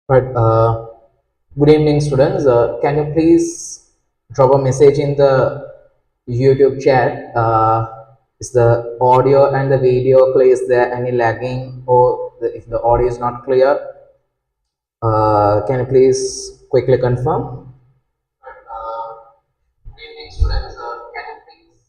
Right. Good evening, students. Can you please drop a message in the YouTube chat? Is the audio and the video clear? Is there any lagging, or if the audio is not clear? Can you please quickly confirm? Good evening, students. Can you please?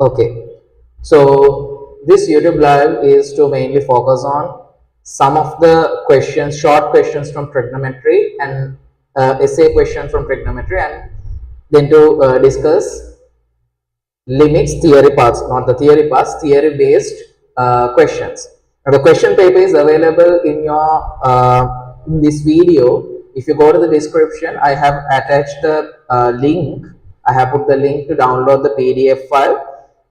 Okay, so this YouTube live is to mainly focus on some of the questions, short questions from trigonometry and essay question from trigonometry, and then to discuss limits theory parts, not the theory parts, theory based questions. Now the question paper is available in this video. If you go to the description, I have attached the link. I have put the link to download the PDF file,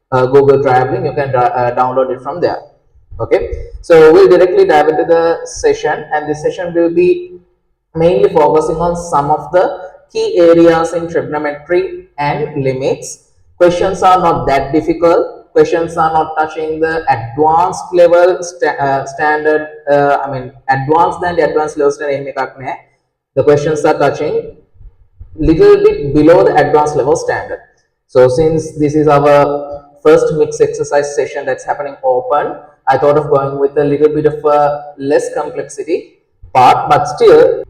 Google Drive link. You can download it from there. Okay, so we'll directly dive into the session, and this session will be mainly focusing on some of the key areas in trigonometry and limits. Questions are not that difficult. Questions are not touching the advanced level standard. Advanced than the advanced level standard. The questions are touching little bit below the advanced level standard. So since this is our first mixed exercise session that's happening open, I thought of going with a little bit of a less complexity part, but still.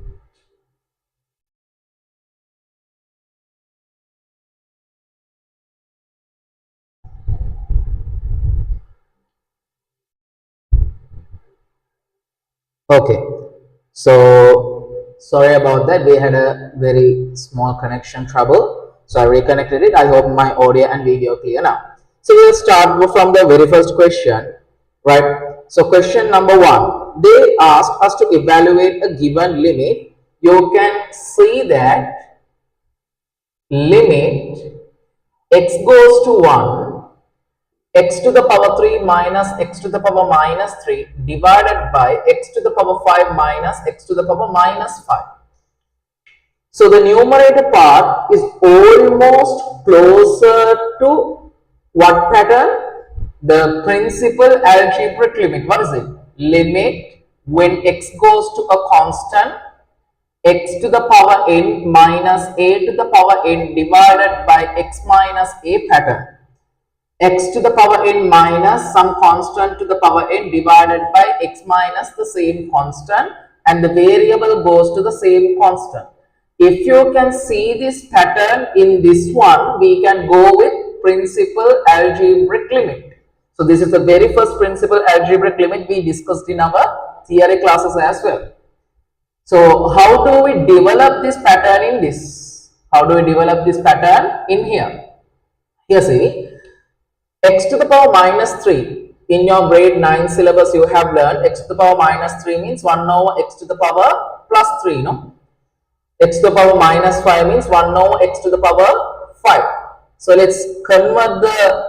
Okay, so sorry about that. We had a very small connection trouble, so I reconnected it. I hope my audio and video clear now. So we'll start from the very first question, right? So question number one, they asked us to evaluate a given limit. You can see that limit x goes to 1, x to the power 3 minus x to the power minus 3 divided by x to the power 5 minus x to the power minus 5. So the numerator part is almost closer to what pattern? The principal algebraic limit. What is it? Limit when x goes to a constant, x to the power n minus a to the power n divided by x minus a pattern. X to the power n minus some constant to the power n divided by x minus the same constant, and the variable goes to the same constant. If you can see this pattern in this one, we can go with principal algebraic limit. So this is the very first principal algebraic limit we discussed in our theory classes as well. So how do we develop this pattern in this? How do we develop this pattern in here? Here see, x to the power minus 3. In your grade 9 syllabus, you have learned x to the power minus 3 means 1 over x to the power plus 3, no? X to the power minus 5 means 1 over x to the power 5. So let's convert the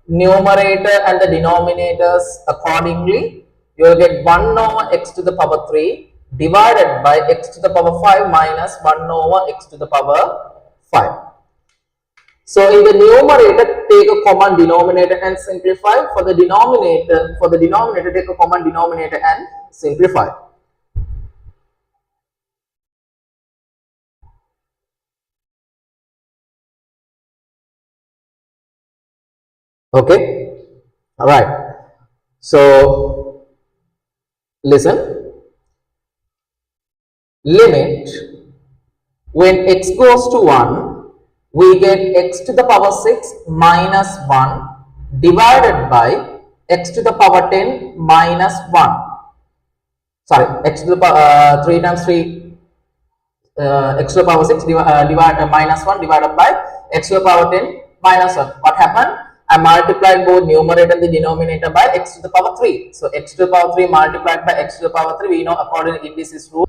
numerator and the denominators accordingly. You will get 1 over x to the power 3 divided by x to the power 5 minus 1 over x to the power 5. So in the numerator, take a common denominator and simplify. For the denominator, take a common denominator and simplify. Okay, all right. So listen. Limit when x goes to 1, we get x to the power 6 minus 1 divided by x to the power 10 minus 1. Sorry, x to the power 3 times 3, x to the power 6 minus 1 divided by x to the power 10 minus 1. What happened? I multiplied both numerator and the denominator by x to the power 3. So x to the power 3 multiplied by x to the power 3, we know according to indices rule.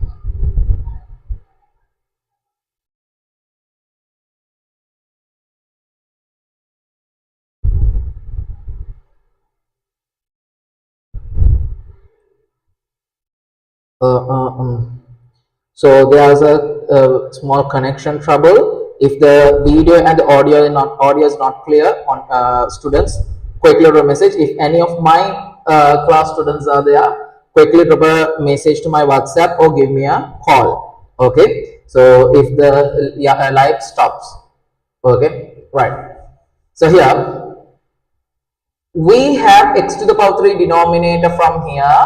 Uh, uh, um. So there's a small connection trouble. If the video and the audio is not clear on students, quickly drop a message. If any of my class students are there, quickly drop a message to my WhatsApp or give me a call. Okay. So if the live stops, okay, right. So here we have x to the power 3 denominator from here,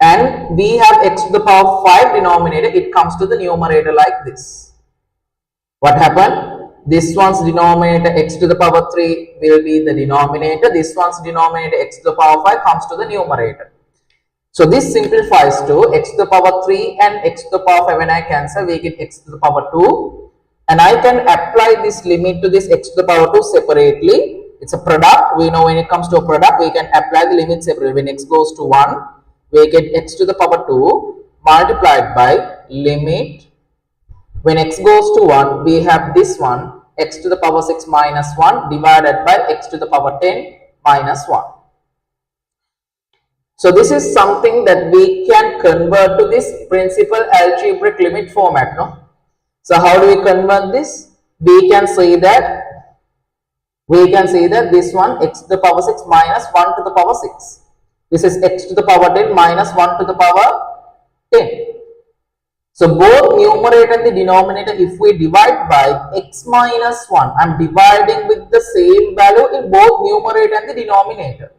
and we have x to the power 5 denominator. It comes to the numerator like this. What happened? This one's denominator x to the power 3 will be the denominator. This one's denominator x to the power 5 comes to the numerator. So this simplifies to x to the power 3 and x to the power 5. When I cancel, we get x to the power 2. And I can apply this limit to this x to the power 2 separately. It's a product. We know when it comes to a product, we can apply the limit separately. When x goes to 1, we get x to the power 2 multiplied by limit. When x goes to 1, we have this one, x to the power 6 minus 1 divided by x to the power 10 minus 1. So this is something that we can convert to this principal algebraic limit format, no? So how do we convert this? We can say that this one, x to the power 6 minus 1 to the power 6. This is x to the power 10 minus 1 to the power 10. So both numerator and the denominator, if we divide by x minus 1, I am dividing with the same value in both numerator and the denominator.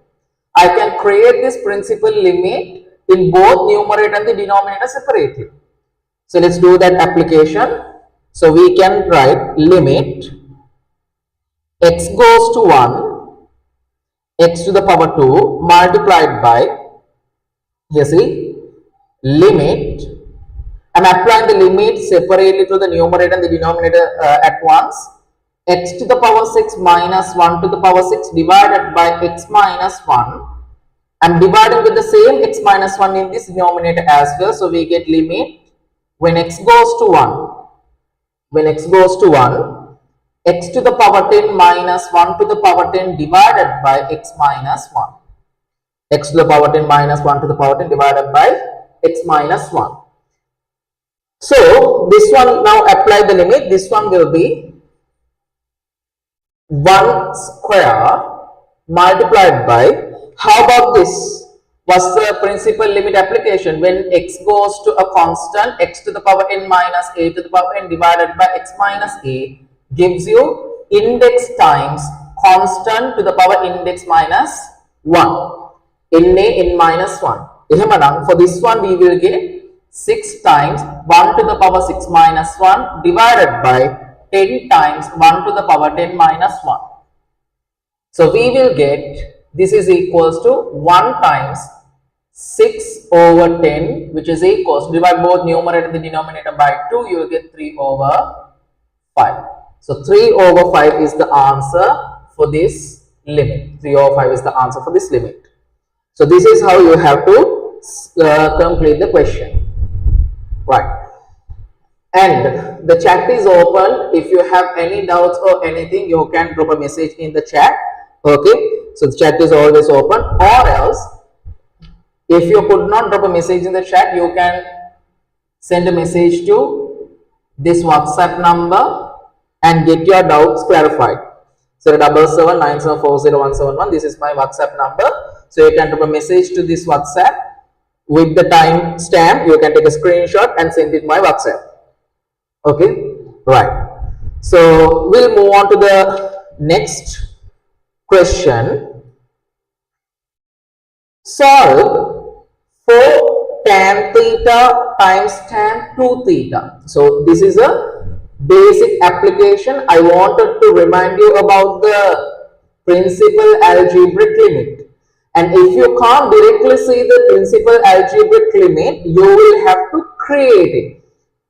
I can create this principal limit in both numerator and the denominator separately. So let's do that application. So we can write limit x goes to 1, x to the power 2 multiplied by, you see, limit. I'm applying the limit separately to the numerator and the denominator at once. X to the power 6 minus 1 to the power 6 divided by x minus 1. I'm dividing with the same x minus 1 in this denominator as well. So we get limit when x goes to 1. When x goes to 1, x to the power 10 minus 1 to the power 10 divided by x minus 1. X to the power 10 minus 1 to the power 10 divided by x minus 1. So this one, now apply the limit. This one will be 1 square multiplied by, how about this? What's the principal limit application? When x goes to a constant, x to the power n minus a to the power n divided by x minus a gives you index times constant to the power index minus 1. Na n minus 1. For this one we will get 6 times 1 to the power 6 minus 1 divided by 10 times 1 to the power 10 minus 1. So we will get, this is equals to 1 times 6 over 10, which is equals to, divide both numerator and the denominator by 2, you will get 3 over 5. So 3 over 5 is the answer for this limit. 3 over 5 is the answer for this limit. So this is how you have to complete the question. Right. And the chat is open. If you have any doubts or anything, you can drop a message in the chat. Okay. So the chat is always open. Or else, if you could not drop a message in the chat, you can send a message to this WhatsApp number and get your doubts clarified. 07797401171. This is my WhatsApp number. So you can drop a message to this WhatsApp with the time stamp. You can take a screenshot and send it my WhatsApp. Okay, right. So we'll move on to the next question. Solve 4 tan theta times tan 2 theta. So this is a basic application. I wanted to remind you about the principal algebraic limit. And if you can't directly see the principal algebraic limit, you will have to create it.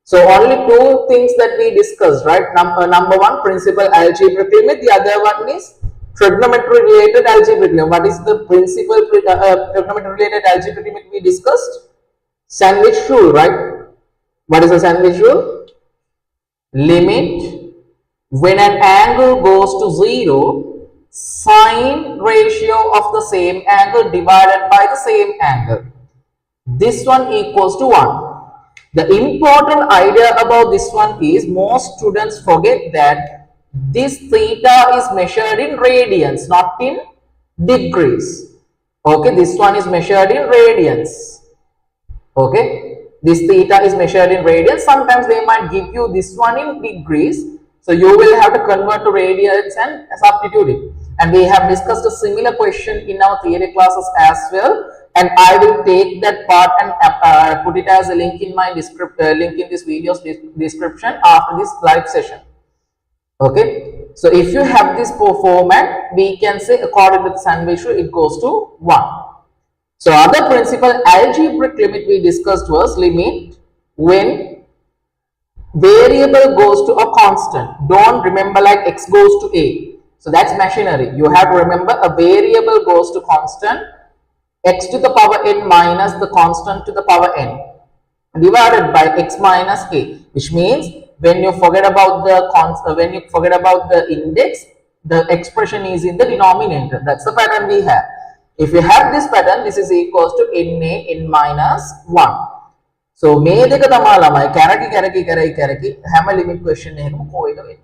So only 2 things that we discussed, right? Number 1, principal algebraic limit. The other one is trigonometry related algebraic limit. What is the principal trigonometry related algebraic limit we discussed? Sandwich rule, right? What is the sandwich rule? Limit when an angle goes to 0, sine ratio of the same angle divided by the same angle this one equals to 1. The important idea about this one is most students forget that this theta is measured in radians, not in degrees. Okay, this one is measured in radians. Okay, this theta is measured in radians. Sometimes they might give you this one in degrees, so you will have to convert to radians and substitute it. And we have discussed a similar question in our theory classes as well, and I will take that part and put it as a link in my link in this video's description after this live session. Okay, so if you have this format, we can say according to the sandwich rule, it goes to 1. So other principal algebraic limit we discussed was limit when variable goes to a constant. Don't remember like x goes to a. So that's machinery. You have to remember a variable goes to constant, x to the power n minus the constant to the power n divided by x minus a, which means when you forget about the index, the expression is in the denominator. That's the pattern we have. If you have this pattern, this is equals to n minus 1. So මේ දෙක තමයි ළමයි කැරකි හැම limit question එකම කොහෙද වෙන්නේ.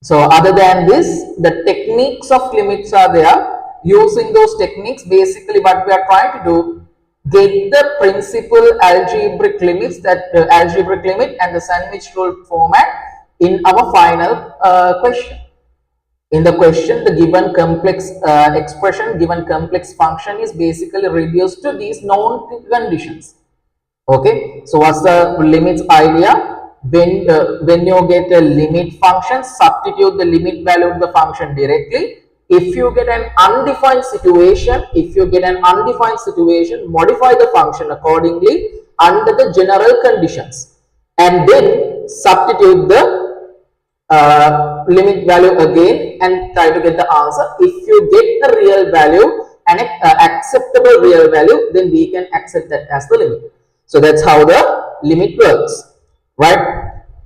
So other than this, the techniques of limits are there. Using those techniques, basically what we are trying to do, get the principal algebraic limits, that algebraic limit and the sandwich rule format in our final question. In the question, the given complex expression, given complex function is basically reduced to these known conditions. Okay, so what's the limits idea? When you get a limit function, substitute the limit value of the function directly. If you get an undefined situation, modify the function accordingly under the general conditions, and then substitute the limit value again and try to get the answer. If you get the real value and acceptable real value, then we can accept that as the limit. So that's how the limit works, right?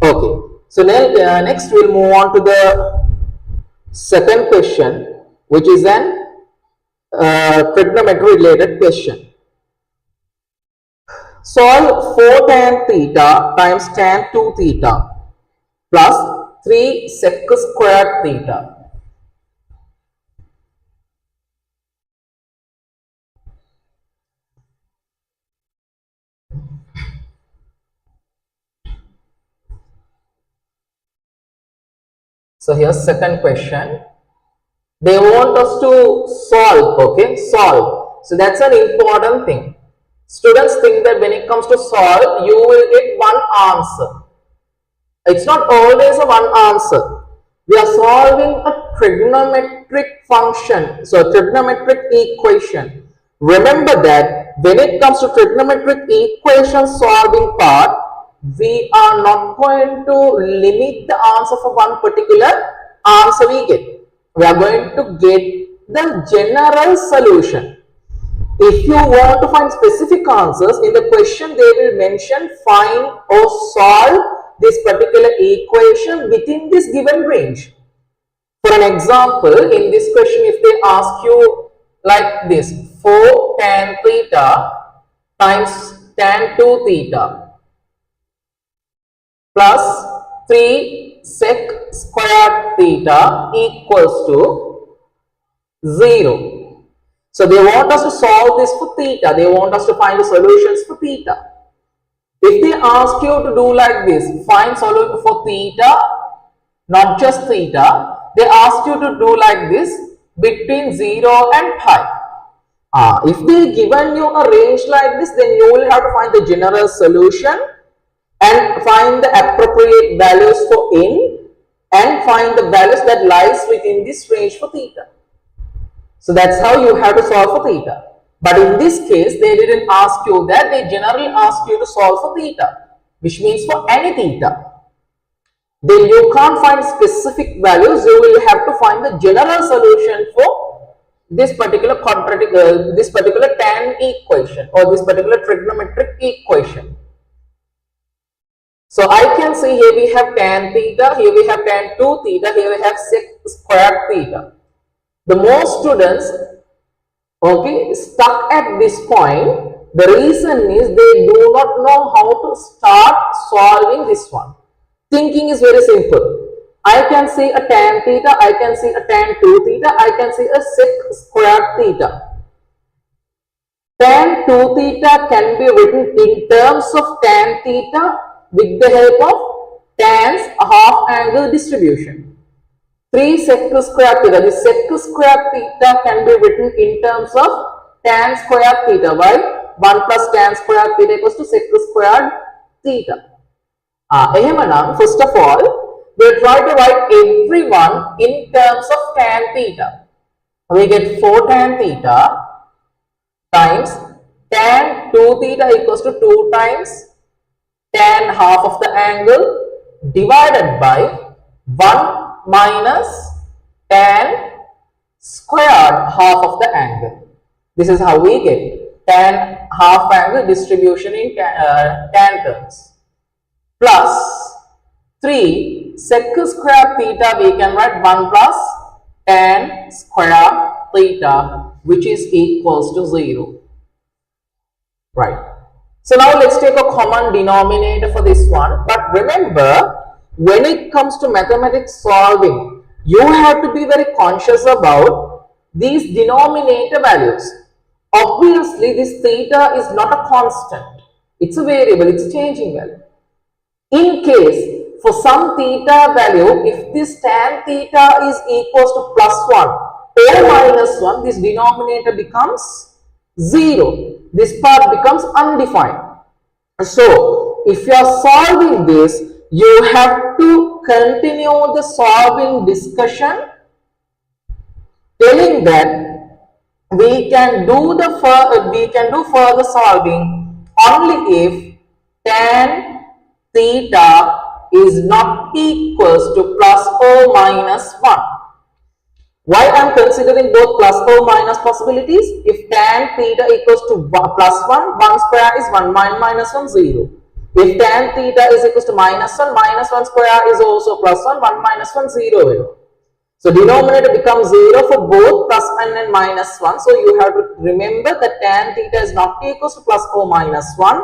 Okay, so then next we'll move on to the second question, which is an trigonometry related question. Solve 4 tan theta times tan 2 theta plus 3 sec squared theta. So here's second question. They want us to solve, okay, solve. So that's an important thing. Students think that when it comes to solve, you will get one answer. It's not always a one answer. We are solving a trigonometric function, so a trigonometric equation. Remember that when it comes to trigonometric equation solving part, we are not going to limit the answer for one particular answer we get. We are going to get the general solution. If you want to find specific answers, in the question they will mention find or solve this particular equation within this given range. For an example, in this question, if they ask you like this, 4 tan theta times tan 2 theta plus 3 sec squared theta equals to 0. So they want us to solve this for theta. They want us to find the solutions for theta. If they ask you to do like this, find solution for theta, not just theta, they ask you to do like this between 0 and pi. If they given you a range like this, then you will have to find the general solution and find the appropriate values for n and find the values that lies within this range for theta. So that's how you have to solve for theta. But in this case, they didn't ask you that. They generally ask you to solve for theta, which means for any theta. Then you can't find specific values. You will have to find the general solution for this particular this particular tan equation or this particular trigonometric equation. So I can see here we have tan theta, here we have tan 2 theta, here we have sec squared theta. The most students, okay, stuck at this point, The reason is they do not know how to start solving this one. Thinking is very simple. I can see a tan theta, I can see a tan 2 theta, I can see a sec squared theta. Tan 2 theta can be written in terms of tan theta with the help of tan's half angle distribution. 3 sec square theta, this sec square theta can be written in terms of tan square theta, while 1 plus tan square theta equals to sec squared theta. First of all, we'll try to write everyone in terms of tan theta. We get 4 tan theta times tan 2 theta equals to 2 times tan half of the angle divided by 1 minus tan squared half of the angle. This is how we get tan half angle distribution in tan terms. Plus 3 sec square theta, we can write 1 plus tan square theta, which is equals to 0. Right. So now let's take a common denominator for this one. But remember, when it comes to mathematics solving, you have to be very conscious about these denominator values. Obviously, this theta is not a constant. It's a variable, it's a changing value. In case for some theta value, if this tan theta is equals to plus 1 or minus 1, this denominator becomes 0. This part becomes undefined. So, if you are solving this, you have to continue the solving discussion, telling that we can do further solving only if tan theta is not equals to plus or minus 1. Why I am considering both plus or minus possibilities? If tan theta equals to plus 1, 1 square is 1, minus 1, 0. If tan theta is equals to minus 1, minus 1 square is also plus 1, 1 minus 1, 0. So denominator becomes 0 for both plus and minus 1. So you have to remember that tan theta is not equals to plus or minus 1.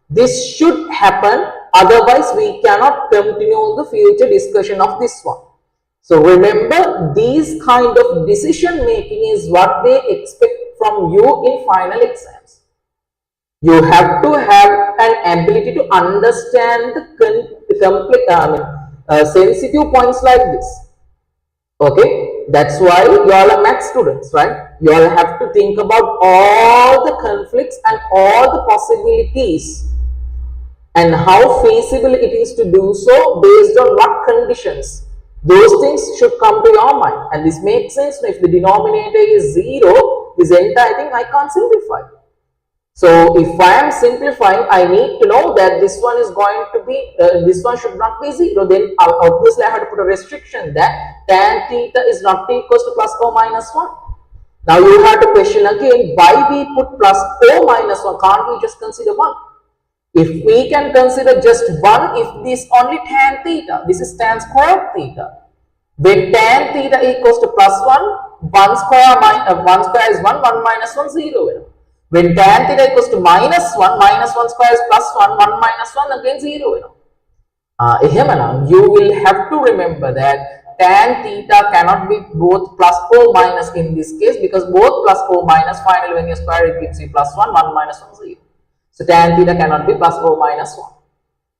This should happen, otherwise we cannot continue the future discussion of this one. So remember, these kind of decision making is what they expect from you in final exams. You have to have an ability to understand the sensitive points like this. Okay, that's why you all are math students, right? You all have to think about all the conflicts and all the possibilities and how feasible it is to do so based on what conditions. Those things should come to your mind, and this makes sense. If the denominator is 0, this entire thing I can't simplify. So if I am simplifying, I need to know that this one is going to be, this one should not be 0. Then obviously I have to put a restriction that tan theta is not equals to plus or minus 1. Now you have to question again, why we put plus or minus 1? Can't we just consider 1? If we can consider just 1, if this only tan theta, this is tan square theta. When tan theta equals to plus 1, 1 square is 1, 1 minus 1, 0. When tan theta equals to minus 1, minus 1 square is plus 1, 1 minus 1 again 0. You will have to remember that tan theta cannot be both plus or minus in this case, because both plus or minus, finally when you square it gives you plus 1, 1 minus 1, 0. So tan theta cannot be plus or minus 1.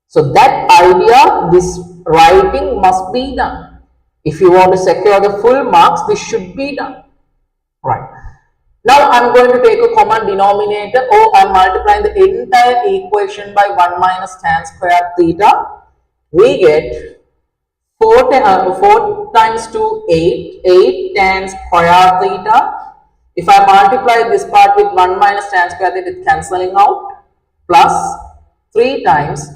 So that idea, this writing must be done. If you want to secure the full marks, this should be done. Right. Now I am going to take a common denominator, or I am multiplying the entire equation by 1 minus tan square theta. We get 4 times 2, 8, 8 tan square theta. If I multiply this part with 1 minus tan square theta, it's cancelling out, plus 3 times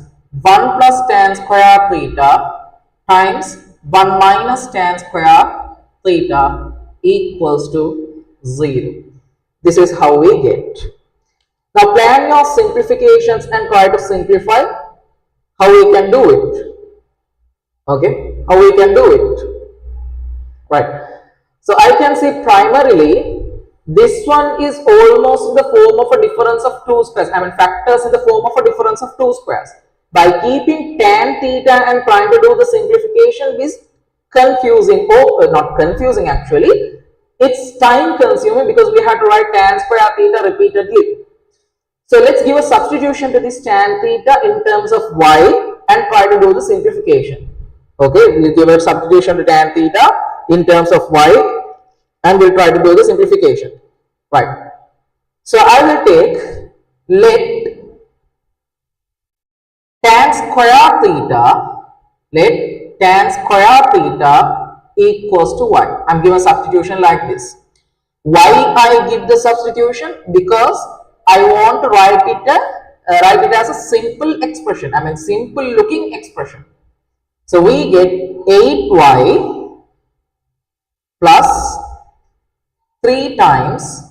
1 plus tan square theta times 1 minus tan square theta equals to 0. This is how we get. Now plan your simplifications and try to simplify how we can do it. Okay, how we can do it. Right. So I can see primarily This one is almost in the form of a difference of two squares. I mean factors in the form of a difference of two squares. By keeping tan theta and trying to do the simplification is confusing, or not confusing actually. It's time consuming because we have to write tan square theta repeatedly. So let's give a substitution to this tan theta in terms of y and try to do the simplification. Okay, we'll give a substitution to tan theta in terms of y and we'll try to do the simplification. Right. So I will take, let tan square theta, let tan square theta equals to y. I'm giving a substitution like this. Why I give the substitution? Because I want to write it as a simple expression. I mean simple looking expression. So we get 8y plus 3 times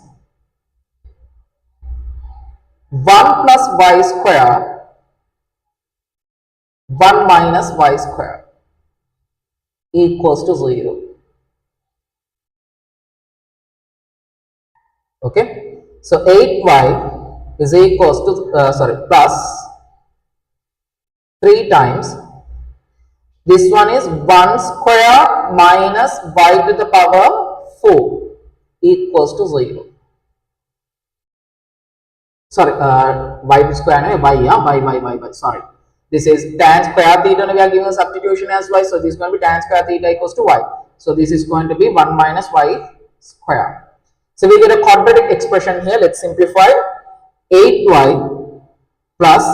1 plus y square 1 minus y square equals to 0. Okay, so 8y is equals to plus 3 times, this one is 1 square minus y to the power 4 equals to 0. Sorry, y to square no, y, sorry. This is tan square theta, we are giving a substitution as y, so this is going to be tan square theta equals to y. So this is going to be 1 minus y square. So we get a quadratic expression here. Let's simplify. 8y plus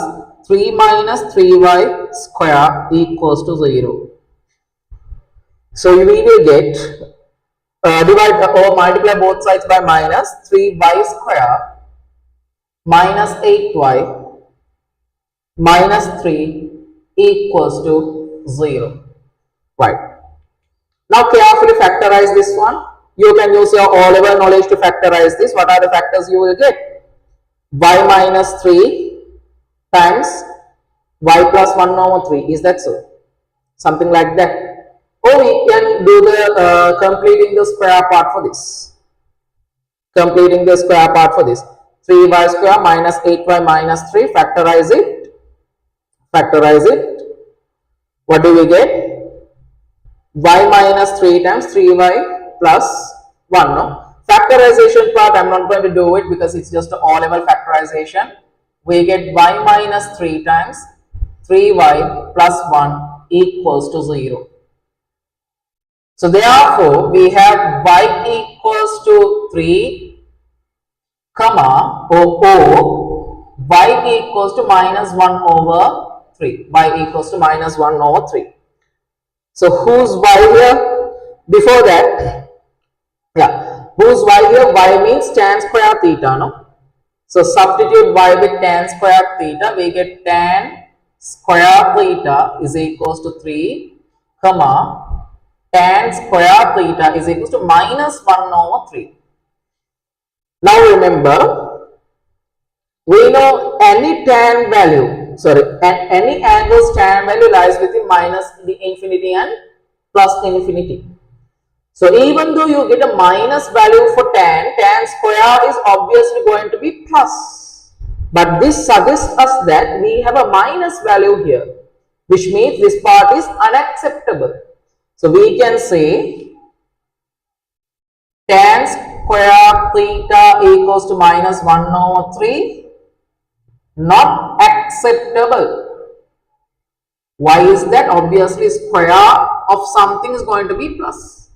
3 minus 3y square equals to 0. So we will get divide or multiply both sides by minus 3y square minus 8y minus 3 equals to 0. Right. Now carefully factorize this one. You can use your O-level knowledge to factorize this. What are the factors you will get? Y minus 3 times y plus 1 over 3. Is that so? Something like that. Or we can do the completing the square part for this. Completing the square part for this. 3y square minus 8y minus 3. Factorize it. Factorize it. What do we get? Y minus 3 times 3y plus 1. No? Factorization part I'm not going to do it because it's just an O-level factorization. We get y minus 3 times 3y plus 1 equals to 0. So therefore we have y equals to 3 comma or y equals to minus 1 over 3. Y equals to minus 1 over 3. So whose y here? Before that, yeah, whose y here? Y means tan square theta, no? So substitute y with tan square theta, we get tan square theta is equals to 3 comma tan square theta is equals to minus 1 over 3. Now remember, we know any tan value, any angle's tan value lies within minus the infinity and plus infinity. So even though you get a minus value for tan, tan square is obviously going to be plus. But this suggests us that we have a minus value here, which means this part is unacceptable. So we can say tan square theta equals to minus 1 over 3, not acceptable. Why is that? Obviously square of something is going to be plus.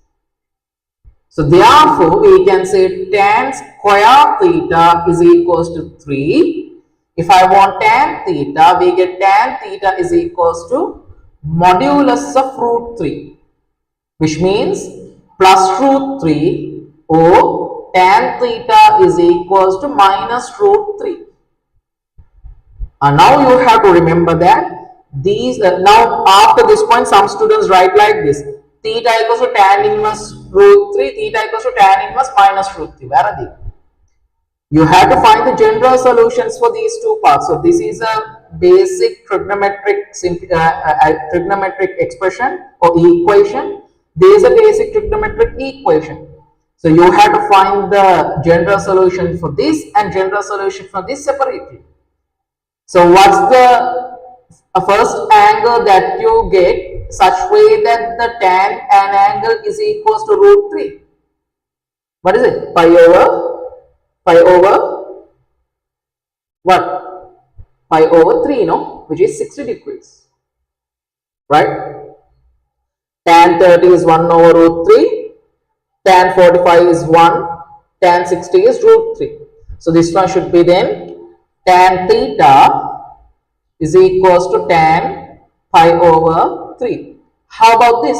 So therefore we can say tan square theta is equals to 3. If I want tan theta, we get tan theta is equals to modulus of root 3, which means plus root 3 or tan theta is equals to minus root 3. And now you have to remember that these now after this point some students write like this: theta equals to tan inverse root 3, theta equals to tan inverse minus root 3. Where are they? You have to find the general solutions for these two parts. So this is a basic trigonometric expression or equation. There is a basic trigonometric equation. So you have to find the general solution for this and general solution for this separately. So what's the first angle that you get such way that the tan an angle is equals to root 3? What is it? Pi over what? Pi over 3, no? Which is 60 degrees. Right? Tan 30 is 1 over root 3. Tan 45 is 1. Tan 60 is root 3. So this one should be then tan theta is equals to tan pi over 3. How about this?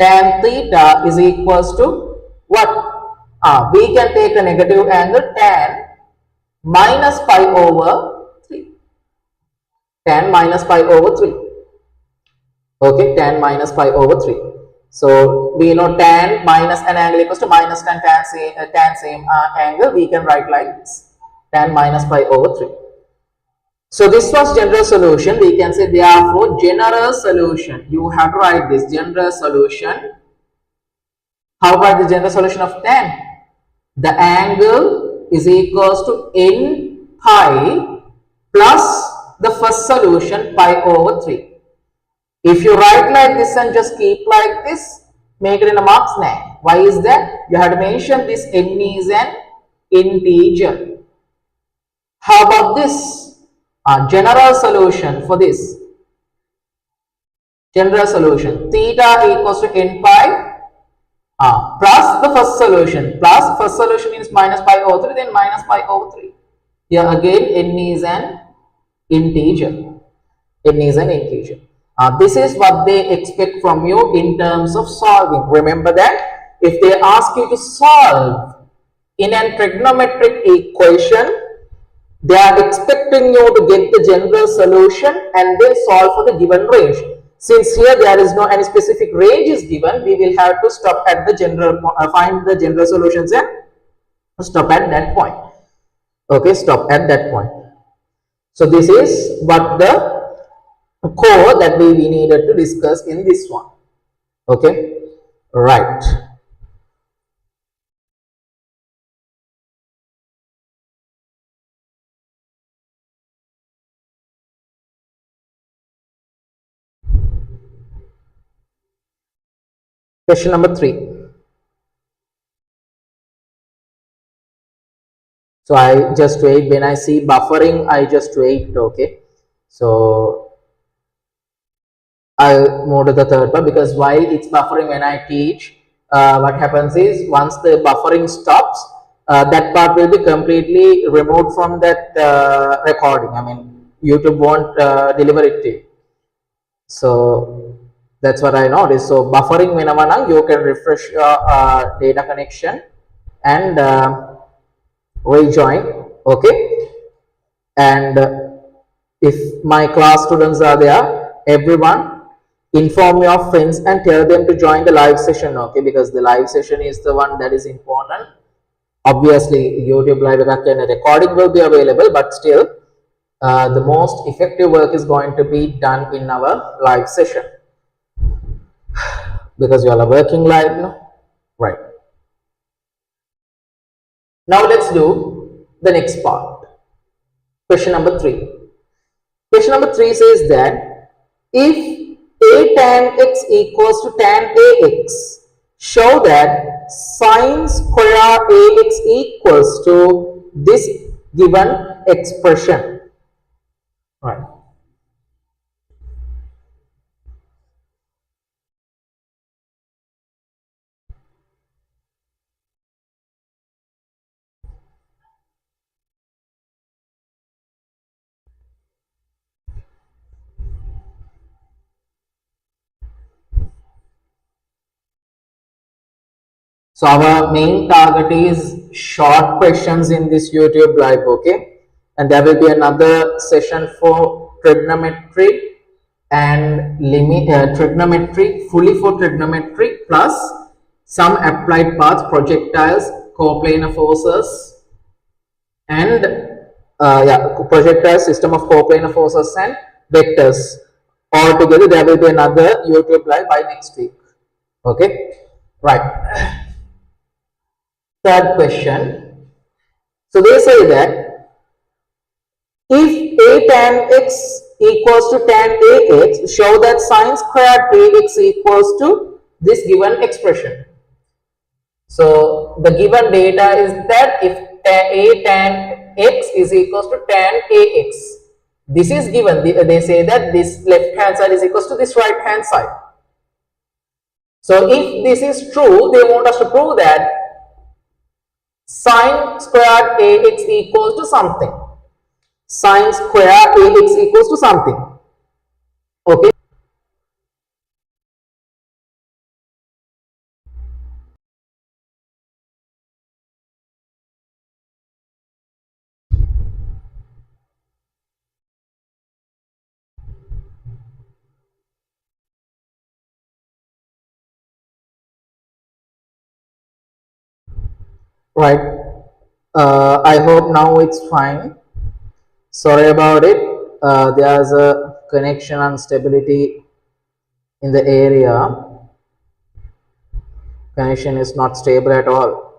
Tan theta is equals to what? We can take a negative angle tan minus pi over 3. Tan minus pi over 3. Okay, tan minus pi over 3. So we know tan minus an angle equals to minus tan same angle. We can write like this, tan minus pi over 3. So this was general solution. We can say therefore general solution. You have to write this general solution. How about the general solution of tan? The angle is equals to n pi plus the first solution pi over 3. If you write like this and just keep like this, make it in a marks name. Why is that? You have to mention this n is an integer. How about this? General solution for this. General solution. Theta equals to n pi plus the first solution. Plus first solution means minus pi over 3, then minus pi over 3. Here again n is an integer. N is an integer. This is what they expect from you in terms of solving. Remember that if they ask you to solve in a trigonometric equation, they are expecting you to get the general solution and then solve for the given range. Since here there is no any specific range is given, we will have to stop at the general, find the general solutions and stop at that point. Okay, stop at that point. So this is what the core that we needed to discuss in this one. Okay, right. Question number 3. So I just wait. When I see buffering, I just wait. Okay, so I'll move to the third part, because why it's buffering when I teach, what happens is once the buffering stops, that part will be completely removed from that recording. I mean, YouTube won't deliver it to you. So that's what I noticed. So buffering whenever you can refresh your data connection and rejoin. Okay, and if my class students are there, everyone inform your friends and tell them to join the live session. Okay, because the live session is the one that is important. Obviously YouTube live recording will be available, but still the most effective work is going to be done in our live session, because you all are working live now, right? Now let's do the next part. Question number 3. Question number 3 says that if a tan x equals to tan ax, show that sine square ax equals to this given expression. Right. So our main target is short questions in this YouTube live, okay? And there will be another session for trigonometry and trigonometry, fully for trigonometry, plus some applied paths, projectiles, coplanar forces, and projectile system of coplanar forces and vectors. All together, there will be another YouTube live by next week. Okay, right. Third question. So they say that if a tan x equals to tan ax, show that sine squared ax equals to this given expression. So the given data is that if a tan x is equals to tan ax, this is given. They say that this left hand side is equals to this right hand side. So if this is true, they want us to prove that sine squared ax equals to something. Sine squared ax equals to something. Okay. Right. I hope now it's fine. Sorry about it. There's a connection instability in the area. Connection is not stable at all.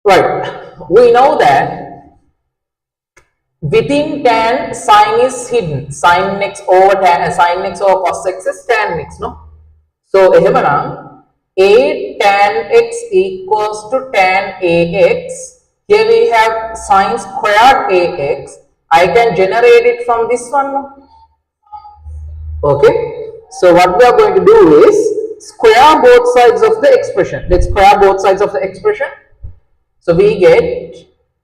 Right. We know that within tan sine is hidden. Sine x over tan, sine x over cos x is tan x, no? So එහෙමනම් a tan x equals to tan ax. Here we have sine squared ax. I can generate it from this one. Okay. So what we are going to do is square both sides of the expression. Let's square both sides of the expression. So we get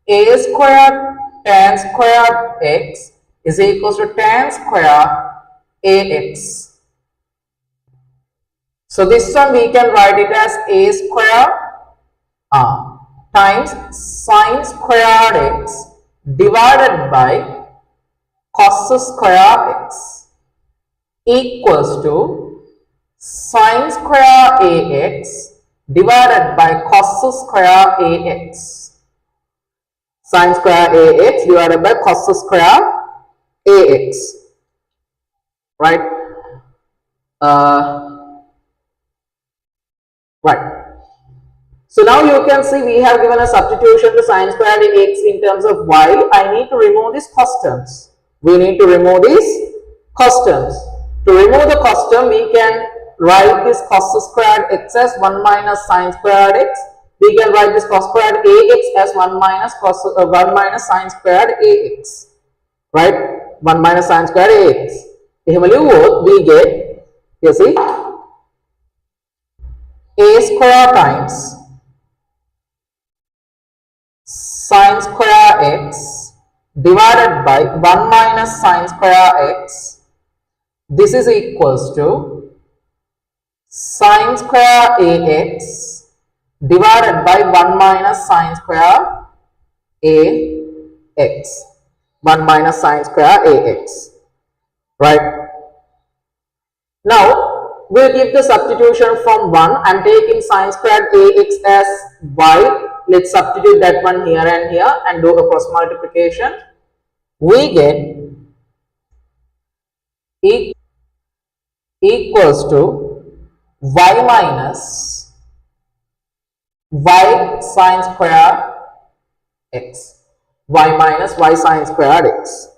a squared tan squared x is equals to tan squared ax. So this one we can write it as a square times sine squared x divided by cos squared x equals to sine square ax divided by cos square ax. Sine square ax divided by cos square ax. Right? Right. So now you can see we have given a substitution to sine squared x in terms of y. I need to remove these cos terms. We need to remove these cos terms. To remove the cos term, we can write this cos squared x as 1 minus sine squared x. We can write this cos squared ax as 1 minus sine squared ax. Right? 1 minus sine squared ax. We get, you see, a square times sine square x divided by 1 minus sine square x. This is equals to sine square ax divided by 1 minus sine square ax. 1 minus sine square ax. Right? Now, we'll give the substitution from 1. I'm taking sine squared ax as y. Let's substitute that one here and here and do a cross multiplication. We get equals to y minus y sine square x. Y minus y sine squared x.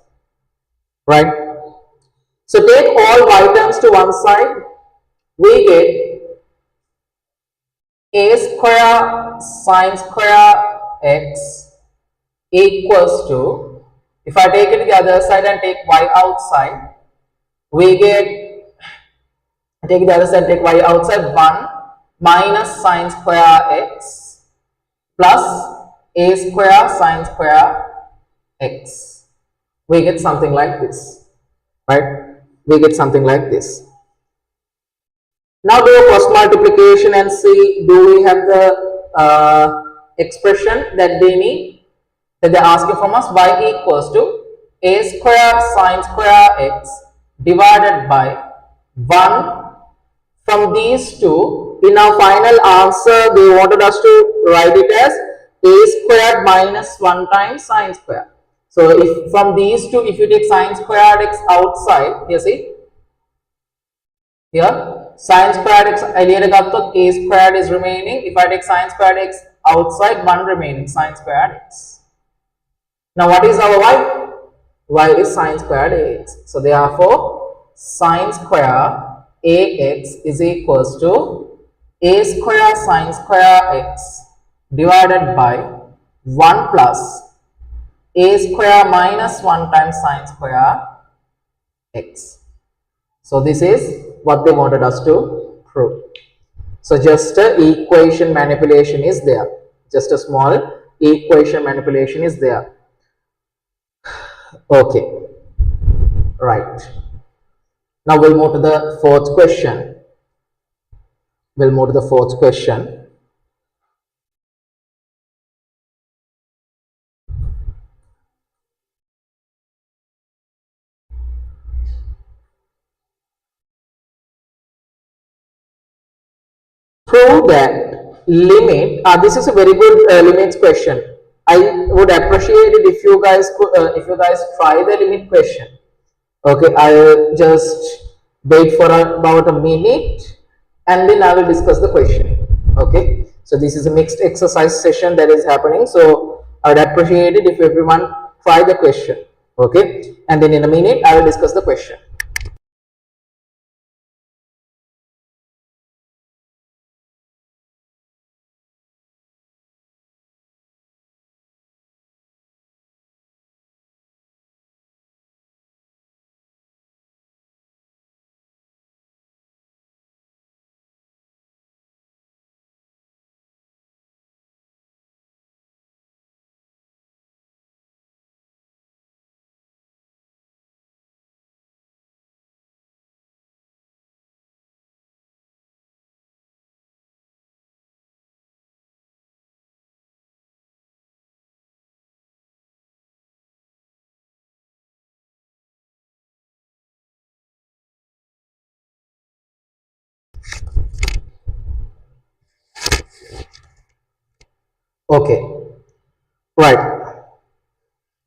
Right? So take all y terms to one side. We get a square sine square x equals to, if I take it to the other side and take y outside, we get, take the other side, take y outside, 1 minus sine square x plus a square sine square x. We get something like this. Right? We get something like this. Now do a cross multiplication and see, do we have the expression that they need, that they are asking from us. Y equals to a square sine square x divided by 1 from these two. In our final answer, they wanted us to write it as a squared minus 1 times sine square. So if from these two, if you take sine squared x outside, you see here sine squared x a squared is remaining. If I take sine squared x outside, 1 remaining sine squared x. Now what is our y? Y is sine squared ax. So therefore sine square ax is equals to a square sine square x divided by 1 plus a square minus 1 times sine square x. So this is what they wanted us to prove. So just a equation manipulation is there. Just a small equation manipulation is there. Okay, right. Now we'll move to the fourth question. Prove that limit. This is a very good limits question. I would appreciate it if you guys try the limit question. Okay, I'll just wait for about a minute and then I will discuss the question. Okay, so this is a mixed exercise session that is happening, so I would appreciate it if everyone try the question. Okay, and then in a minute I will discuss the question. Okay, right.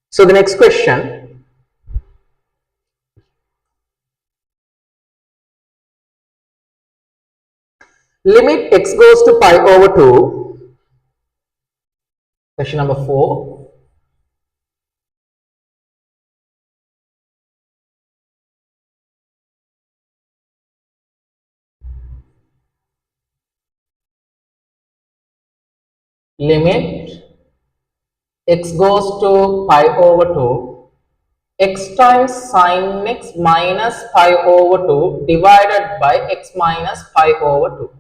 So the next question, limit x goes to pi over 2. Question number 4. Limit x goes to pi over 2, x times sine x minus pi over 2 divided by x minus pi over 2.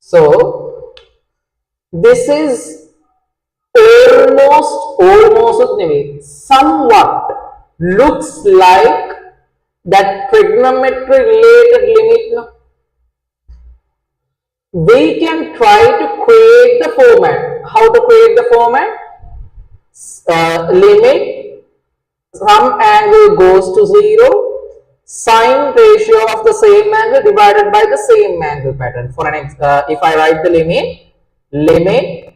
So this is somewhat looks like that trigonometry related limit. No? We can try to create the format. How to create the format? Limit some angle goes to 0, sine ratio of the same angle divided by the same angle pattern. For an if I write the limit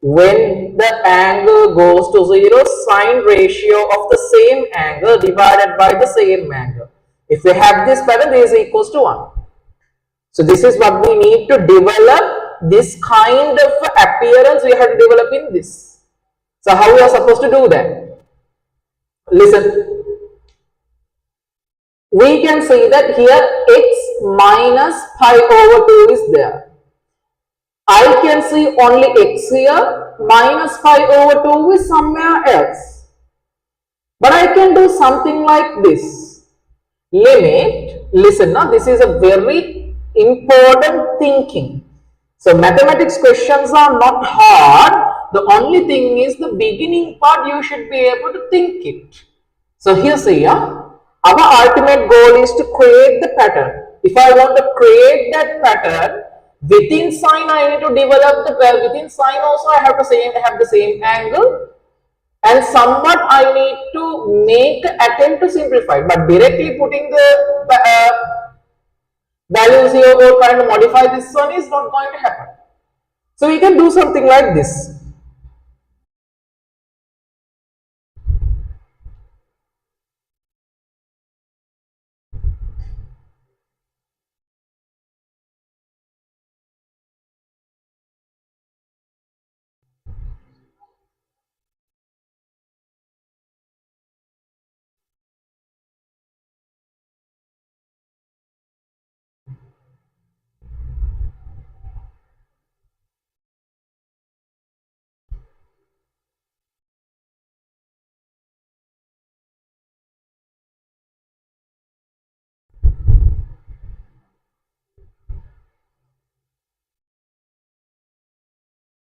when the angle goes to 0, sine ratio of the same angle divided by the same angle. If we have this pattern, this is equals to 1. So this is what we need to develop. This kind of appearance we have to develop in this. So how we are supposed to do that? Listen, we can see that here x minus pi over 2 is there. I can see only x here, minus pi over 2 is somewhere else. But I can do something like this. Limit, listen now, this is a very important thinking. So mathematics questions are not hard. The only thing is the beginning part you should be able to think it. So here see, our ultimate goal is to create the pattern. If I want to create that pattern, within sine I need to develop the within sine also I have to have the same angle, and somewhat I need to make attempt to simplify, but directly putting the values here or trying to modify this one is not going to happen. So we can do something like this.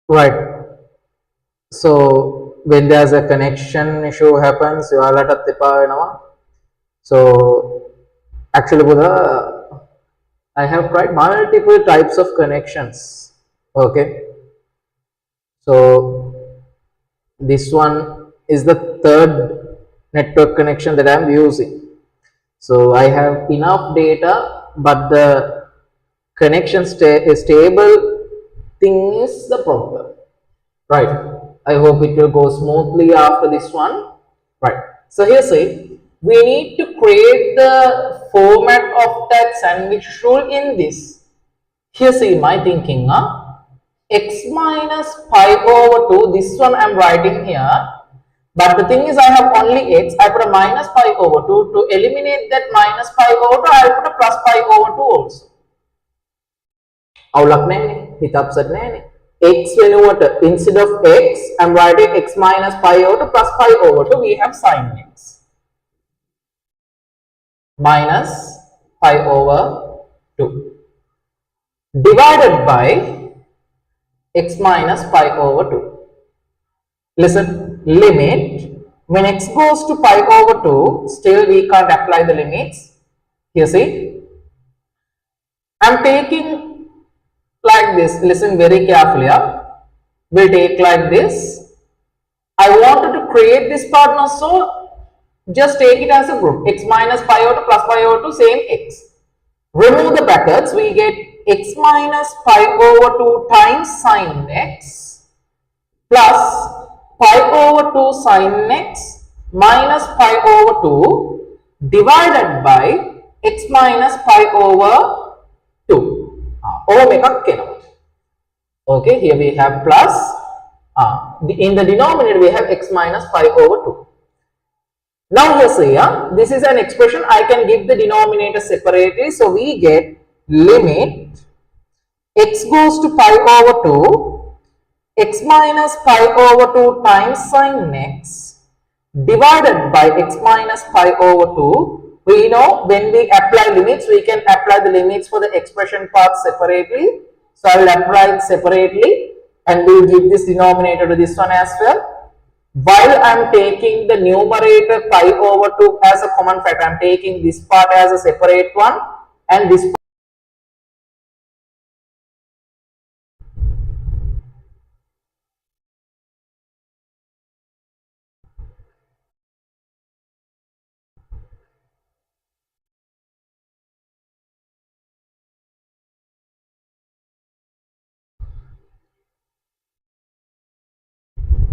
Right. So when there's a connection issue happens, you are at a so actually, Buddha, I have tried multiple types of connections. Okay. So this one is the third network connection that I'm using. So I have enough data, but the connection stable thing is the problem. Right. I hope it will go smoothly after this one. Right. So here say we need to create the format of that sandwich rule in this. Here see my thinking. X minus pi over 2. This one I am writing here. But the thing is I have only x. I put a minus pi over 2. To eliminate that minus pi over 2, I will put a plus pi over 2 also. අවුලක් නැන්නේ හිත upset නැන්නේ x වෙනුවට instead of x I'm writing x minus pi over to plus pi over 2 we have sin x minus pi over 2 divided by x minus pi over 2. Listen, limit when x goes to pi over 2 still we can't apply the limits. Here see I'm taking like this. Listen very carefully. We'll take like this. I wanted to create this part now, so just take it as a group. X minus pi over 2 plus pi over 2 same x. Remove the brackets. We get x minus pi over 2 times sin x plus pi over 2 sin x minus pi over 2 divided by x minus pi over 2. Okay, here we have plus. In the denominator we have x minus pi over 2. Now here say this is an expression. I can give the denominator separately. So we get limit x goes to pi over 2 x minus pi over 2 times sin x divided by x minus pi over 2. We know when we apply limits, we can apply the limits for the expression part separately. So I will apply it separately and we will give this denominator to this one as well. While I am taking the numerator pi over 2 as a common factor, I am taking this part as a separate one and this part.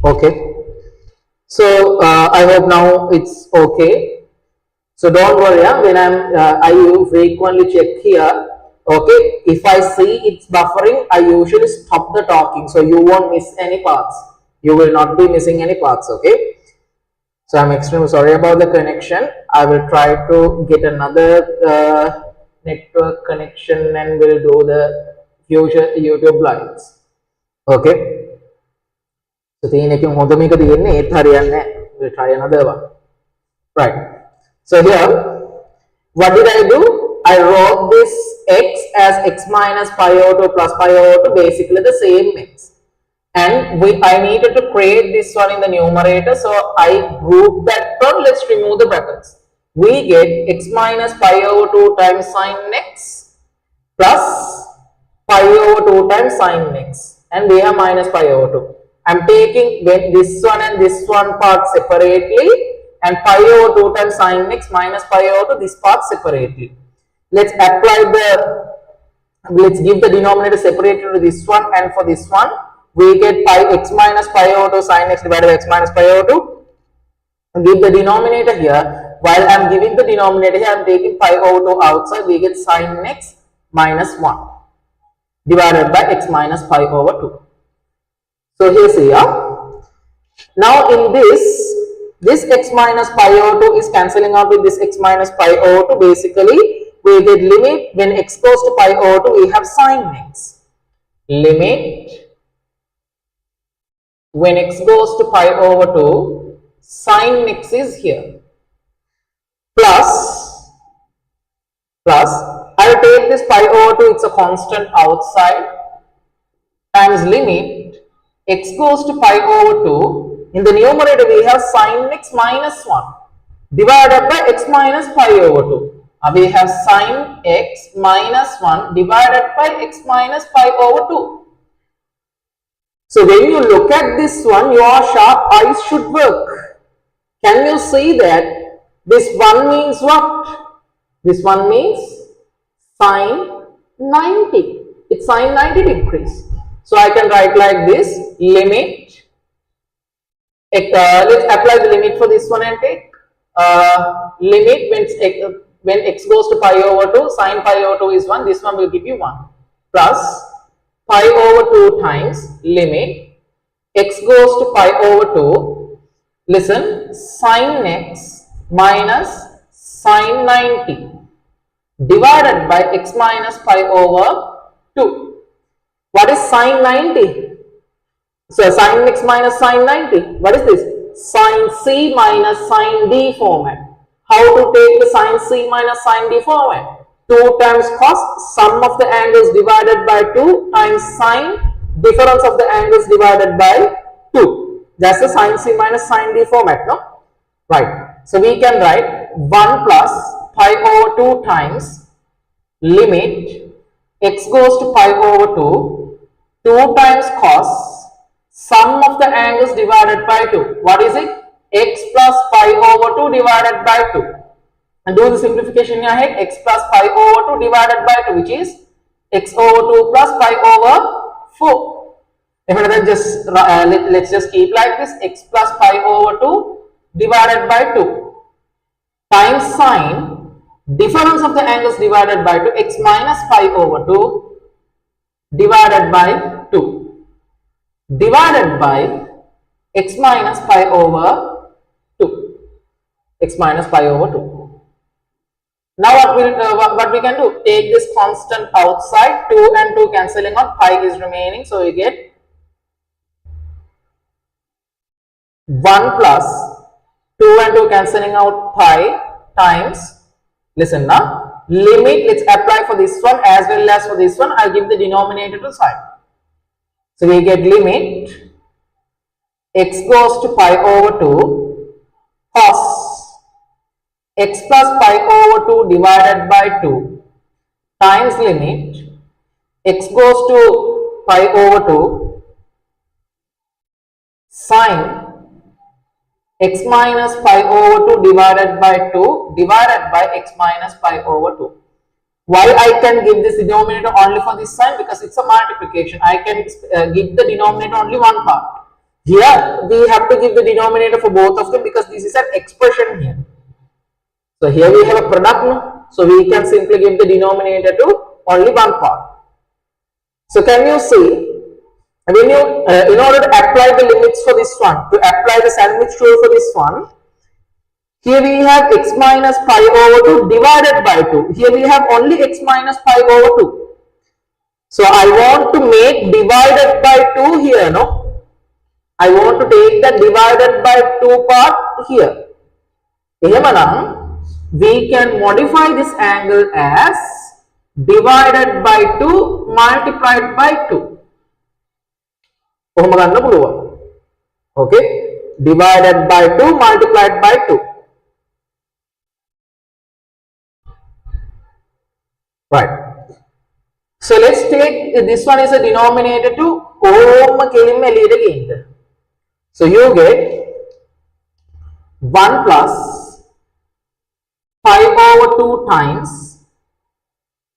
Okay, so I hope now it's okay. So don't worry, when I frequently check here. Okay, if I see it's buffering, I usually stop the talking, so you won't miss any parts. You will not be missing any parts. Okay, so I'm extremely sorry about the connection. I will try to get another network connection and we'll do the future YouTube lives. Okay. So we'll try another one. Right. So here, what did I do? I wrote this x as x minus pi over 2 plus pi over 2, basically the same x. And I needed to create this one in the numerator, so I grouped that term. Let's remove the brackets. We get x minus pi over 2 times sin x plus pi over 2 times sin x, and we have minus pi over 2. I'm taking this one and this one part separately and pi over 2 times sin x minus pi over 2 this part separately. Let's apply the Let's give the denominator separated to this one, and for this one we get pi x minus pi over 2 sin x divided by x minus pi over 2. Give the denominator here. While I am giving the denominator here, I am taking pi over 2 outside. We get sin x minus 1 divided by x minus pi over 2. So here see now in this x minus pi over 2 is cancelling out with this x minus pi over 2. Basically we get limit when x goes to pi over 2 we have sin x. Limit when x goes to pi over 2 sin x is here. Plus I'll take this pi over 2, it's a constant outside, times limit x goes to pi over 2. In the numerator we have sin x minus 1 divided by x minus pi over 2. We have sin x minus 1 divided by x minus pi over 2. So when you look at this one, your sharp eyes should work. Can you see that this one means what? This one means sin 90. It's sin 90 degrees. So I can write like this, limit. Let's apply the limit for this one and take limit when x goes to pi over 2, sin pi over 2 is 1, this one will give you 1, plus pi over 2 times limit x goes to pi over 2, listen, sin x minus sin 90 divided by x minus pi over 2. What is sin 90? So sin x minus sin 90. What is this? Sin c minus sin d format. How to take the sin c minus sin d format? 2 times cos sum of the angles divided by 2 times sin difference of the angles divided by 2. That's the sin c minus sin d format, no? Right. So we can write 1 plus pi over 2 times limit x goes to pi over 2, 2 times cos sum of the angles divided by 2. What is it? X plus pi over 2 divided by 2. And do the simplification in your head. X plus pi over 2 divided by 2, which is x over 2 plus pi over 4. Let's just keep like this. X plus pi over 2 divided by 2 times sine difference of the angles divided by 2, x minus pi over 2 divided by 2. Divided by x minus pi over 2. X minus pi over 2. Now what we can do? Take this constant outside, 2 and 2 cancelling out, pi is remaining. So we get 1 plus 2 and 2 cancelling out, pi times, listen now, limit, let's apply for this one as well as for this one. I'll give the denominator to side. So we get limit x goes to pi over 2 cos x plus pi over 2 divided by 2 times limit x goes to pi over 2 sin x minus pi over 2 divided by 2 divided by x minus pi over 2. Why I can give this denominator only for this sign? Because it's a multiplication. I can give the denominator only one part. Here we have to give the denominator for both of them because this is an expression here. So here we have a product, no? So we can simply give the denominator to only one part. So can you see, when you in order to apply the limits for this one, to apply the sandwich rule for this one, here we have x minus pi over 2 divided by 2. Here we have only x minus pi over 2. So I want to make divided by 2 here, no? I want to take the divided by 2 part here. We can modify this angle as divided by 2 multiplied by 2. Okay? Divided by 2 multiplied by 2. Right. So let's take this one is a denominator to so you get 1 plus pi over 2 times,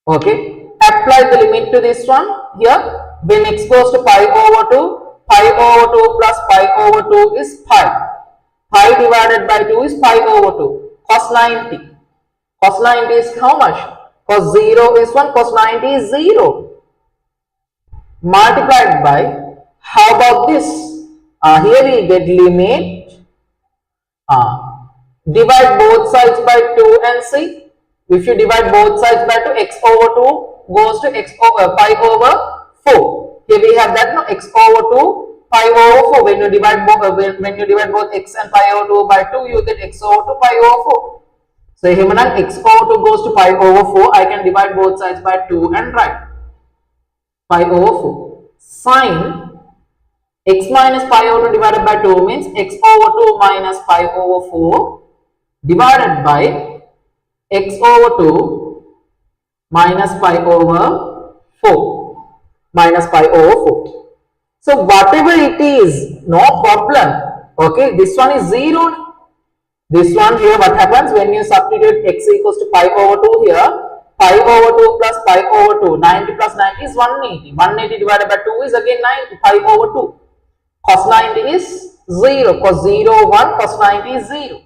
okay, apply the limit to this one here. When x goes to pi over 2, pi over 2 plus pi over 2 is pi. Pi divided by 2 is pi over 2. Cos 90. Cos 90 is how much? Cos 0 is 1, cos 90 is 0. Multiplied by, how about this? Here we get limit. Divide both sides by 2 and see. If you divide both sides by 2, x over 2 goes to x over pi over 4. Here we have that, no, x over 2 pi over 4. When you divide both x and pi over 2 by 2, you get x over 2 pi over 4. So here x over 2 goes to pi over 4. I can divide both sides by 2 and write pi over 4. Sine x minus pi over 2 divided by 2 means x over 2 minus pi over 4 divided by x over 2 minus pi over 4. Minus pi over 4. So whatever it is, no problem. Okay, this one is 0. This one here, what happens when you substitute x equals to pi over 2 here? Pi over 2 plus pi over 2. 90 plus 90 is 180. 180 divided by 2 is again 90. Pi over 2. Cos 90 is 0. Cos 0, 1. Cos 90 is 0.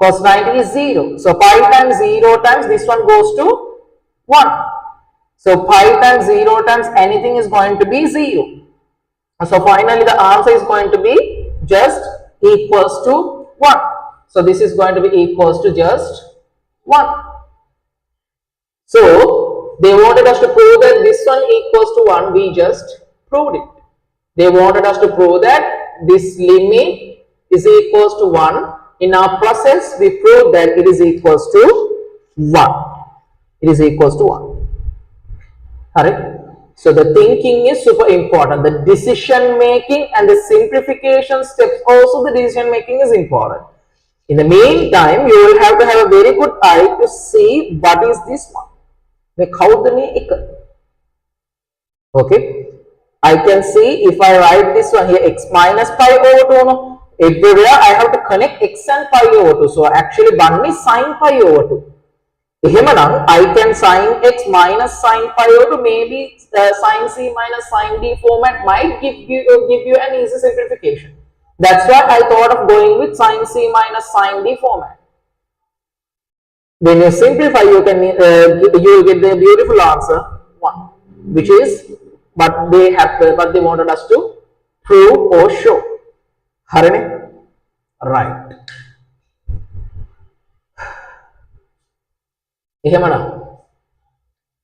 Cos 90 is 0. So pi times 0 times this one goes to 1. So pi times 0 times anything is going to be 0. So finally the answer is going to be just equals to 1. So this is going to be equals to just 1. So they wanted us to prove that this one equals to 1. We just proved it. They wanted us to prove that this limit is equals to 1. In our process, we proved that it is equals to 1. It is equals to 1. Alright. So the thinking is super important. The decision making and the simplification steps, also the decision making is important. In the meantime, you will have to have a very good eye to see what is this one. Okay. I can see if I write this one here, x minus pi over 2, no? Everywhere I have to connect x and pi over 2. So actually one is sine pi over 2. I can sine x minus sine pi over 2. Maybe sine c minus sine d format might give you an easy simplification. That's why I thought of going with sine c minus sine d format. When you simplify, you will get the beautiful answer 1, which is what they wanted us to prove or show. Right.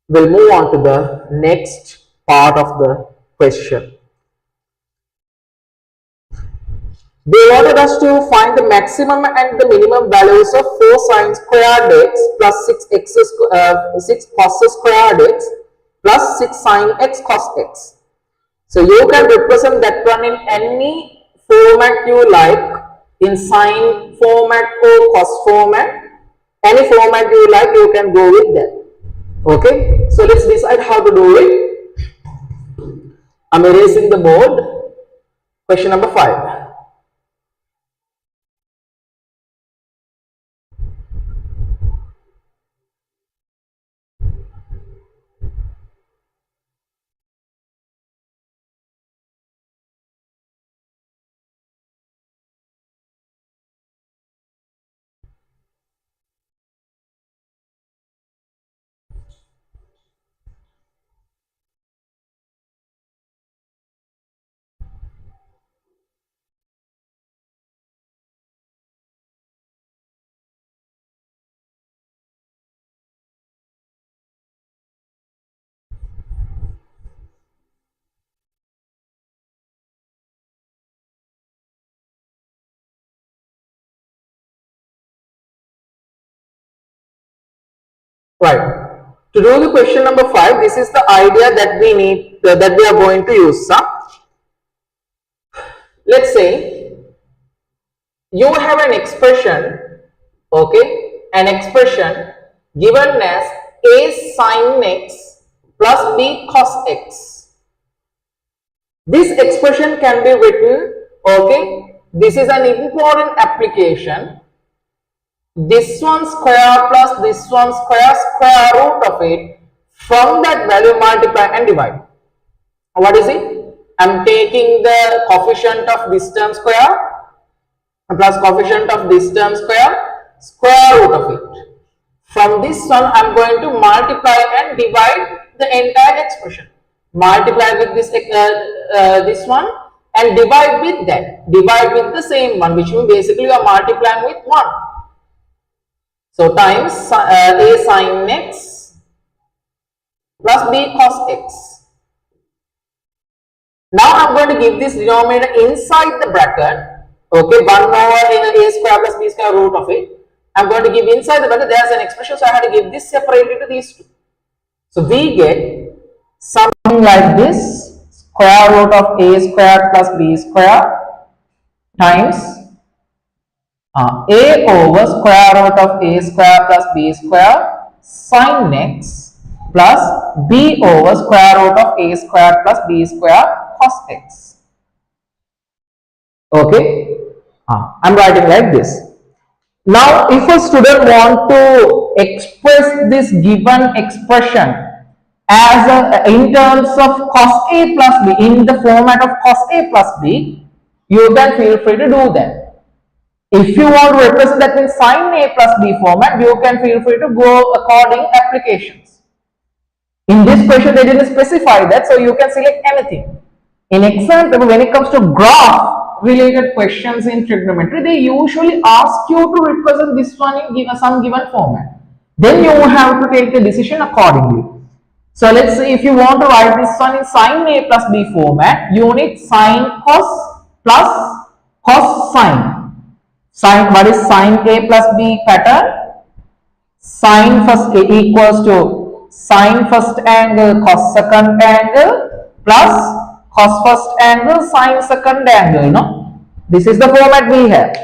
We'll move on to the next part of the question. They wanted us to find the maximum and the minimum values of 4 sine squared x plus 6 cos squared x plus 6 sine x cos x. So you can represent that one in any format you like, in sine format or cos format. Any format you like, you can go with that. Okay, so let's decide how to do it. I'm erasing the board. Question number 5. Right. To do the question number 5, this is the idea that we need, that we are going to use. Let's say you have an expression, okay, an expression given as a sin x plus b cos x. This expression can be written, okay, this is an important application. This one square plus this one square root of it From that value, multiply and divide. What is it? I'm taking the coefficient of this term square plus coefficient of this term square root of it. From this one, I'm going to multiply and divide the entire expression. Multiply with this one and divide with that. Divide with the same one, which means basically you are multiplying with 1. So times a sin x plus b cos x. Now I'm going to give this denominator inside the bracket. Okay, 1 over a square plus b square root of it. I'm going to give inside the bracket, there's an expression, so I have to give this separately to these two. So we get something like this, square root of a square plus b square times a over square root of a square plus b square sin x plus b over square root of a square plus b square cos x. Okay, I'm writing like this. Now, if a student want to express this given expression as in terms of cos a plus b, in the format of cos a plus b, you can feel free to do that. If you want to represent that in sin a plus b format, you can feel free to go according applications. In this question, they didn't specify that, so you can select anything. In exam paper, when it comes to graph related questions in trigonometry, they usually ask you to represent this one in some given format. Then you have to take the decision accordingly. So let's say if you want to write this one in sin a plus b format, you need sin cos plus cos sin. Sin, what is sin a plus b pattern? Sin first equals to sin first angle cos second angle plus cos first angle sin second angle. You know, this is the format we have.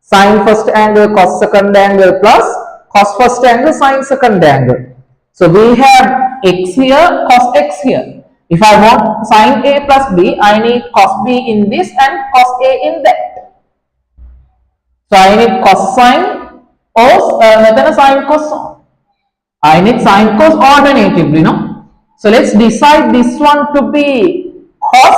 Sin first angle cos second angle plus cos first angle sin second angle. So we have x here, cos x here. If I want sin a plus b, I need cos b in this and cos a in that. So I need cosine or then a sin cos. I need sin cos alternatively, no? So let's decide this one to be cos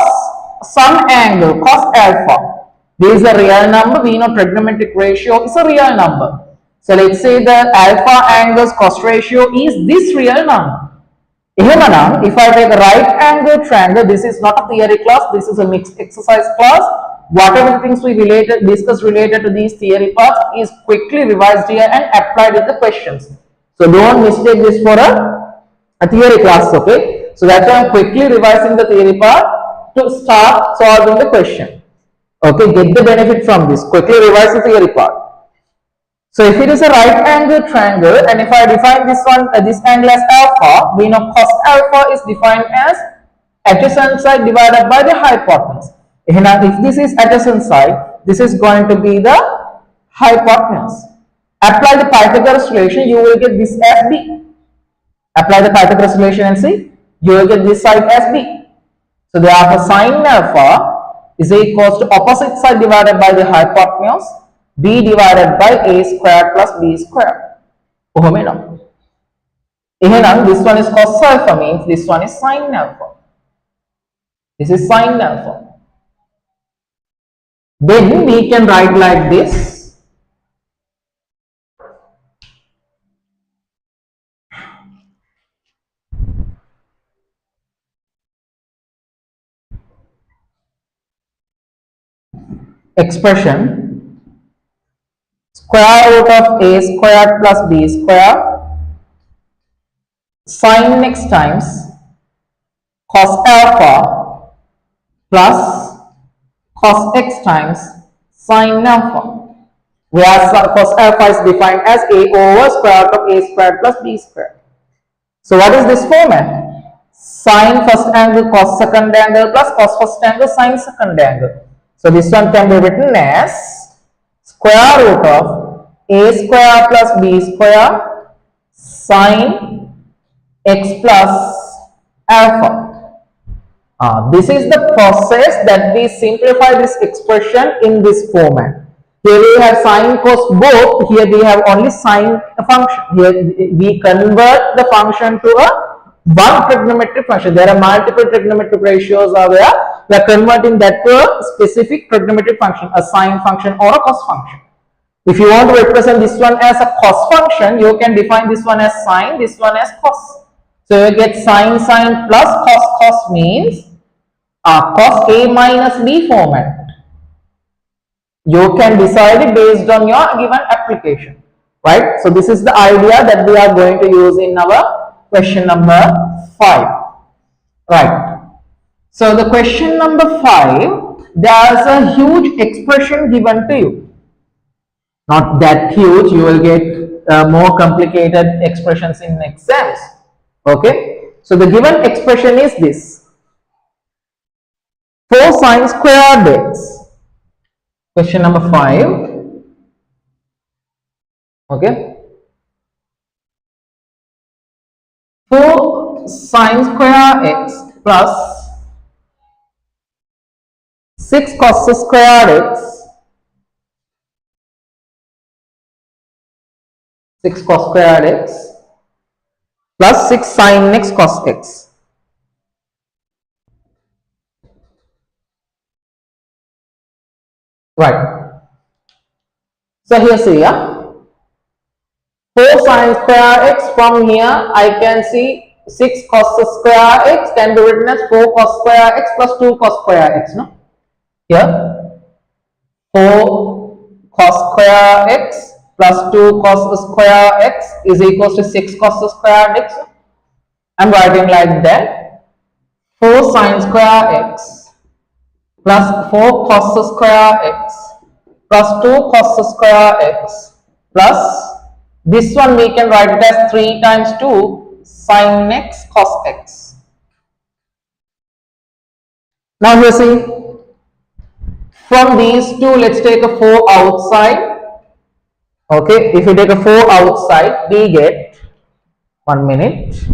some angle, cos alpha. This is a real number. We know trigonometric ratio is a real number. So let's say the alpha angles cos ratio is this real number. If I take a right angle triangle, this is not a theory class, this is a mixed exercise class. Whatever things we discussed related to these theory parts is quickly revised here and applied in the questions. So don't mistake this for a theory class, okay? So that's why I'm quickly revising the theory part to start solving the question. Okay, get the benefit from this. Quickly revise the theory part. So if it is a right angle triangle and if I define this one, this angle as alpha, we know cos alpha is defined as adjacent side divided by the hypotenuse. If this is adjacent side, this is going to be the hypotenuse. Apply the Pythagoras relation, you will get this as b. Apply the Pythagoras relation and see, you will get this side as b. So therefore sin alpha is equals to opposite side divided by the hypotenuse, b divided by a square plus b square. This one is cos alpha, means this one is sin alpha. This is sin alpha. Then we can write like this. Expression square root of a square plus b square sin x times cos alpha plus cos x times sin alpha, where cos alpha is defined as a over square root of a square plus b square. So what is this format? Sin first angle cos second angle plus cos first angle sin second angle. So this one can be written as square root of a square plus b square sin x plus alpha. This is the process that we simplify this expression in this format. Here we have sin cos both, here we have only sin function. Here we convert the function to a one trigonometric function. There are multiple trigonometric ratios are there. We are converting that to a specific trigonometric function, a sine function or a cos function. If you want to represent this one as a cos function, you can define this one as sine, this one as cos. So you get sine plus cos means cos A minus B format. You can decide it based on your given application, right? So this is the idea that we are going to use in our question number 5, right? So the question number 5, there's a huge expression given to you. Not that huge, you will get more complicated expressions in exams. Okay, so the given expression is this: 4 sine squared x. Question number 5. Okay, 4 sine square x plus 6 cos square x, 6 cos squared x plus 6 sin x cos x. Right. So here see, 4 sine square x, from here I can see 6 cos square x can be written as 4 cos square x plus 2 cos square x. No? Here 4 cos square x plus 2 cos square x is equals to 6 cos square x. I'm writing like that: 4 sine square x plus 4 cos square x plus 2 cos square x plus this one we can write it as 3 times 2 sin x cos x. Now you see, from these two, let's take a 4 outside. Okay, if you take a 4 outside, we get, 1 minute.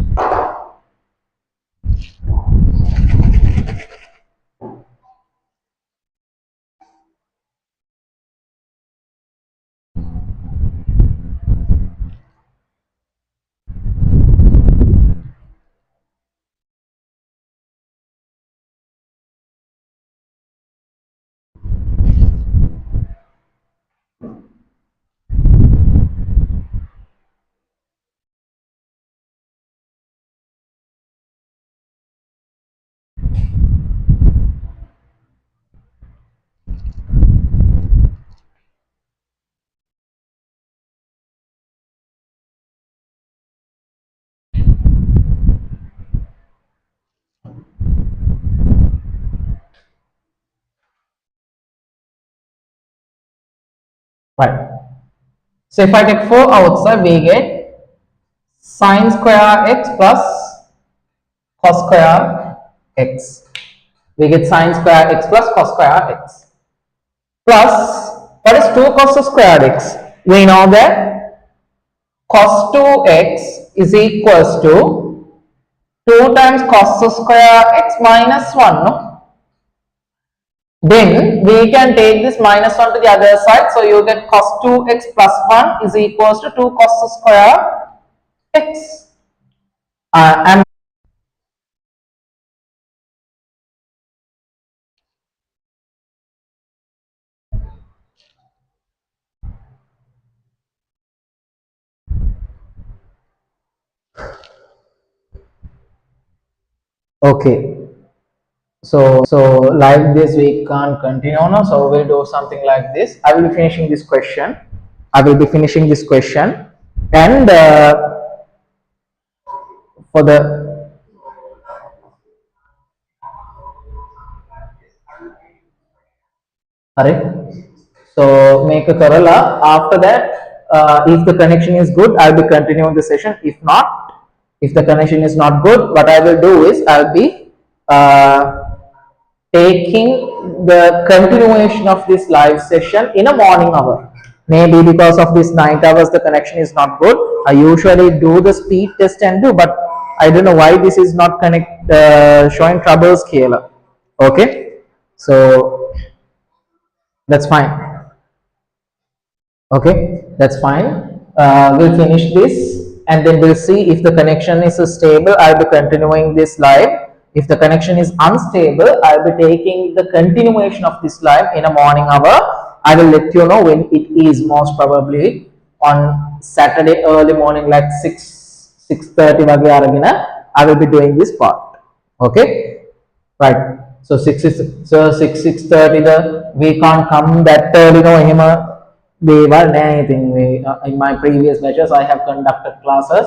Right. So if I take 4 outside, we get sine square x plus cos square x. We get sine square x plus cos square x. Plus, what is 2 cos square x? We know that cos 2x is equals to 2 times cos square x minus 1. No? Then we can take this minus 1 to the other side. So you get cos 2x plus 1 is equals to 2 cos square x. And okay, so like this we can't continue now, so we'll do something like this. I will be finishing this question. And for the so make a Kerala. After that, if the connection is good, I'll be continuing the session. If the connection is not good, what I will do is I'll be taking the continuation of this live session in a morning hour. Maybe because of this night hours the connection is not good. I usually do the speed test and do, but I don't know why this is not showing trouble scalar. Okay, so that's fine. Okay, that's fine. We'll finish this and then we'll see if the connection is stable. I'll be continuing this live. If the connection is unstable, I'll be taking the continuation of this live in a morning hour. I will let you know when it is, most probably on Saturday early morning, like 6:30 wage aragena. I will be doing this part. Okay, right. So 6:30 we can't come that early. No, they were anything. In my previous lectures, I have conducted classes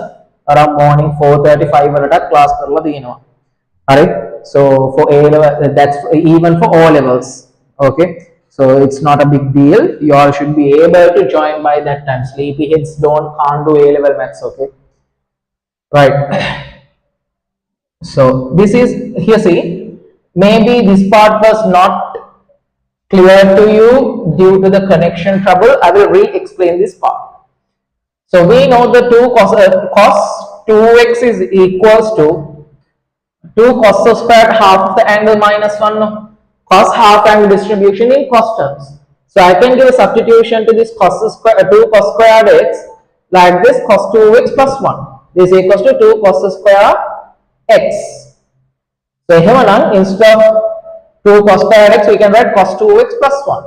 around morning 4:35 class karla deenawa. Alright, so for A level, that's even for O levels. Okay, so it's not a big deal. You all should be able to join by that time. Sleepy heads can't do A level maths. Okay, right. So this is here. See, maybe this part was not clear to you due to the connection trouble. I will re-explain this part. So we know the cos 2x is equals to 2 cos squared half of the angle minus 1, no? Cos half angle distribution in cos terms. So I can give a substitution to this cos square, 2 cos squared x like this, cos 2x plus 1. This is equals to 2 cos square x. So here instead of 2 cos squared x, we can write cos 2x plus 1.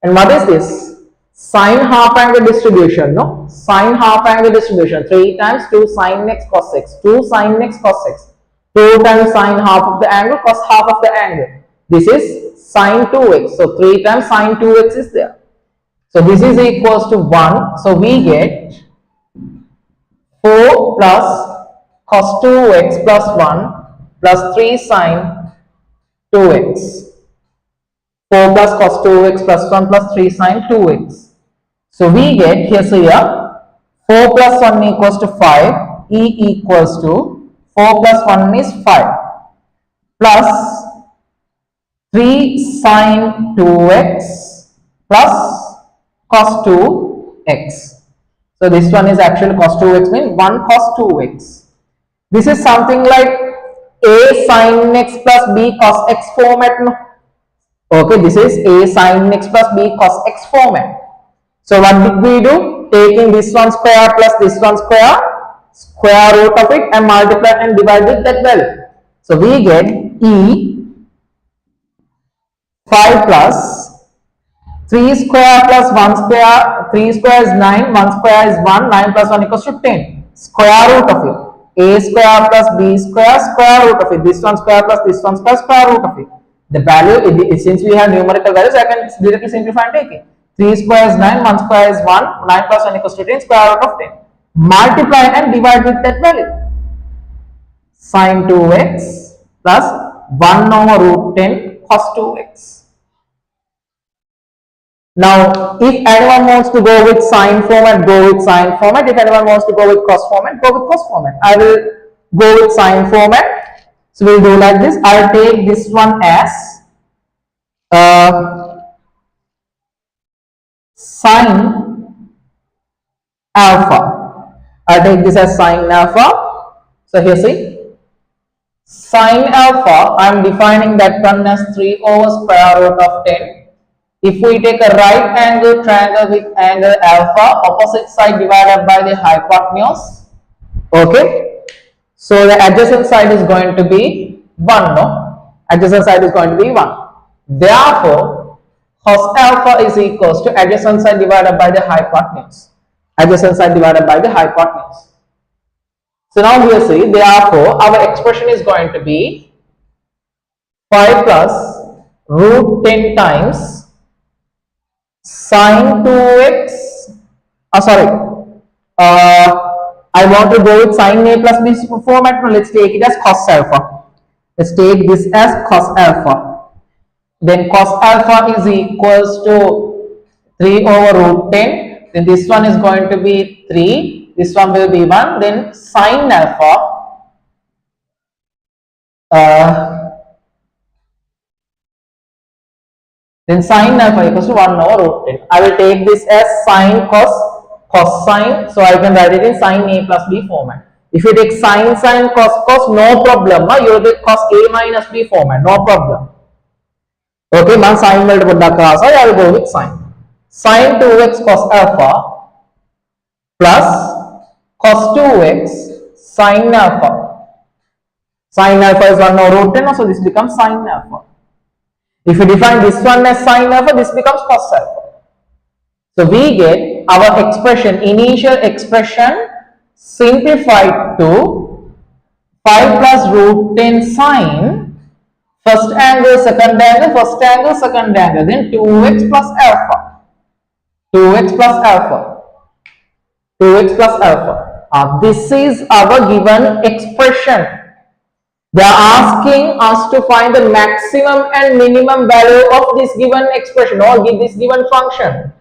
And what is this? Sine half angle distribution, no? Sine half angle distribution, 3 times 2 sine x cos x, 2 sine x cos x. 2 times sine half of the angle cos half of the angle. This is sine 2x. So 3 times sine 2x is there. So this is equals to 1. So we get 4 plus cos 2x plus 1 plus 3 sine 2x. 4 plus cos 2x plus 1 plus 3 sine 2x. So we get here, so here 4 plus 1 equals to 5. E equals to 4 plus 1 is 5 plus 3 sine 2x plus cos 2x. So this one is actually cos 2x means 1 cos 2x. This is something like a sine x plus b cos x format. No? Okay, this is a sine x plus b cos x format. So what did we do? Taking this one square plus this one square root of it and multiply and divide with that value. So we get E 5 plus 3 square plus 1 square, 3 square is 9, 1 square is 1, 9 plus 1 equals to 10. Square root of it. A square plus B square root of it. This one square plus this one square root of it. The value, since we have numerical values, I can directly simplify and take it. 3 square is 9, 1 square is 1, 9 plus 1 equals to 10, square root of 10. Multiply and divide with that value. Sine 2x plus 1 over root 10 cos 2x. Now, if anyone wants to go with sine format, go with sine format. If anyone wants to go with cos format, go with cos format. I will go with sine format. So we'll do like this. I'll take this one as sine alpha. I'll take this as sine alpha. So here see, sine alpha, I am defining that one as 3 over square root of 10. If we take a right angle triangle with angle alpha, opposite side divided by the hypotenuse. Okay. So the adjacent side is going to be 1, no? Adjacent side is going to be 1. Therefore, cos alpha is equals to adjacent side divided by the hypotenuse. Adjacent side divided by the hypotenuse. So now here see, therefore, our expression is going to be 5 plus root 10 times sine 2x, I want to go with sine a plus b format. Now let's take it as cos alpha. Let's take this as cos alpha. Then cos alpha is equals to 3 over root 10. Then this one is going to be 3. This one will be 1. Then sine alpha. Then sine alpha equals to 1 over root 10. I will take this as sine cos sine. So I can write it in sine a plus b format. If you take sine cos, no problem. You will get cos a minus b format. No problem. Okay, man sine multiple I will go with sine. Sine 2x cos alpha plus cos 2x sin alpha. Sin alpha is 1 over root 10, so this becomes sin alpha. If you define this one as sin alpha, this becomes cos alpha. So we get our expression, initial expression simplified to 5 plus root 10 sine, first angle, second angle, first angle, second angle, then 2x plus alpha. 2x plus alpha. 2x plus alpha. This is our given expression. They are asking us to find the maximum and minimum value of this given expression or give this given function.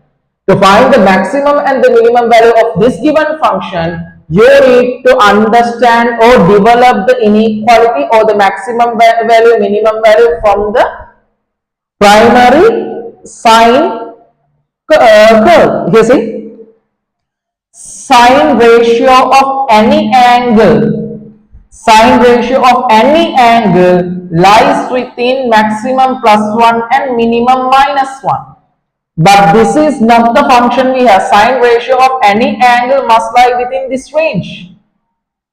To find the maximum and the minimum value of this given function, you need to understand or develop the inequality or the maximum value, minimum value from the primary sine curve. You see, sine ratio of any angle, sine ratio of any angle lies within maximum plus 1 and minimum minus 1. But this is not the function we have. Sine ratio of any angle must lie within this range.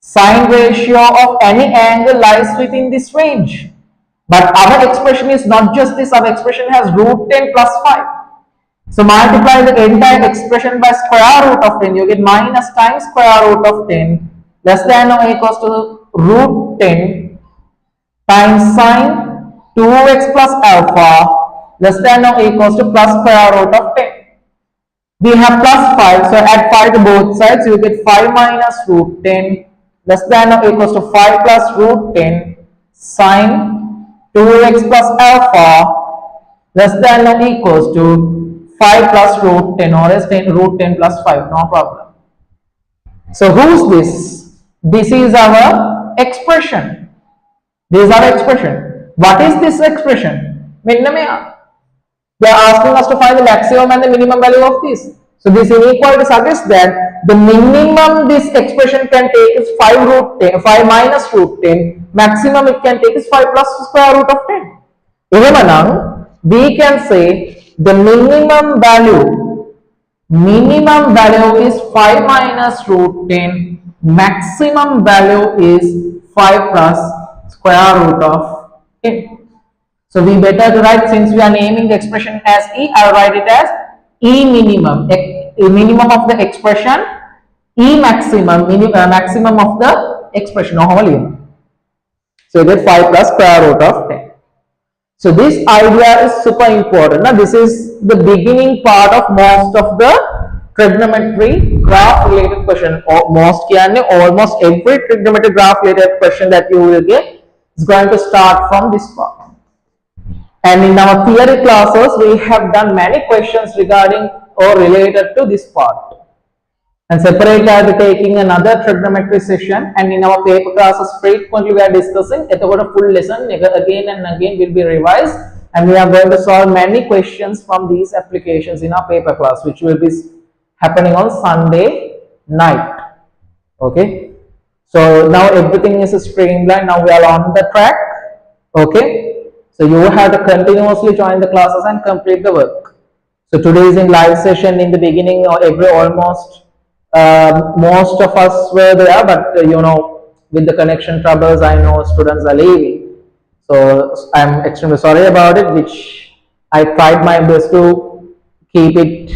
Sine ratio of any angle lies within this range. But our expression is not just this. Our expression has root 10 plus 5. So multiply the entire expression by square root of 10. You get minus times square root of 10 less than or equals to root 10 times sine 2x plus alpha less than or equals to plus square root of 10. We have plus 5, so add 5 to both sides, you get 5 minus root 10 less than or equals to 5 plus root 10 sine 2x plus alpha less than or equals to 5 plus root 10 or as 10 root 10 plus 5, no problem. So who's this? This is our expression. This is our expression. What is this expression? They are asking us to find the maximum and the minimum value of this. So this inequality suggests that the minimum this expression can take is 5 root 10, 5 minus root 10. Maximum it can take is 5 plus square root of 10. Even we can say the minimum value is 5 minus root 10. Maximum value is 5 plus square root of 10. So we better to write, since we are naming the expression as E, I'll write it as E minimum, a minimum of the expression, E maximum, maximum of the expression or volume. So you get 5 plus square root of 10. So this idea is super important. Now this is the beginning part of most of the trigonometry graph related question. Almost every trigonometry graph related question that you will get is going to start from this part. And in our theory classes, we have done many questions regarding or related to this part. And separately, I will be taking another trigonometry session. And in our paper classes, frequently we are discussing it about a full lesson again and again will be revised. And we are going to solve many questions from these applications in our paper class, which will be happening on Sunday night. Okay. So now everything is streamlined. Now we are on the track. Okay. So you have to continuously join the classes and complete the work. So today is in live session. In the beginning, almost most of us were there, but with the connection troubles, I know students are leaving. So I'm extremely sorry about it. Which I tried my best to keep it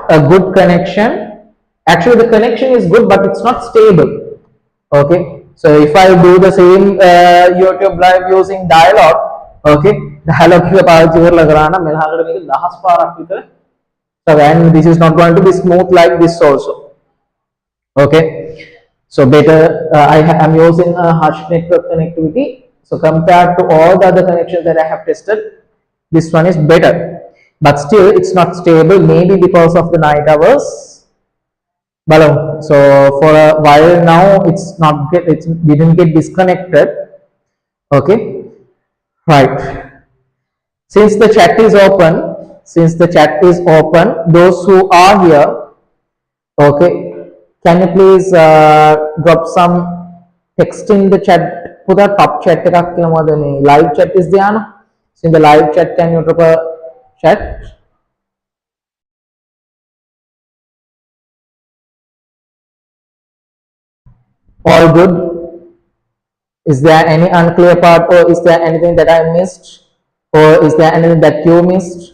a good connection. Actually, the connection is good, but it's not stable. Okay. So if I do the same YouTube live using dialogue. Okay, dialogue के पास जोर लग रहा है ना, मेरे हाथ में के 10 बार आपकी तरह. So and this is not going to be smooth like this also. Okay, so better I am using a harsh network connectivity. So compared to all the other connections that I have tested, this one is better. But still, it's not stable. Maybe because of the night hours. But so for a while now, it didn't get disconnected. Okay. Right. Since the chat is open, those who are here, okay, can you please drop some text in the chat? Put a top chat. Live chat is there. So in the live chat, can you drop a chat? All good? Is there any unclear part, or is there anything that I missed, or is there anything that you missed?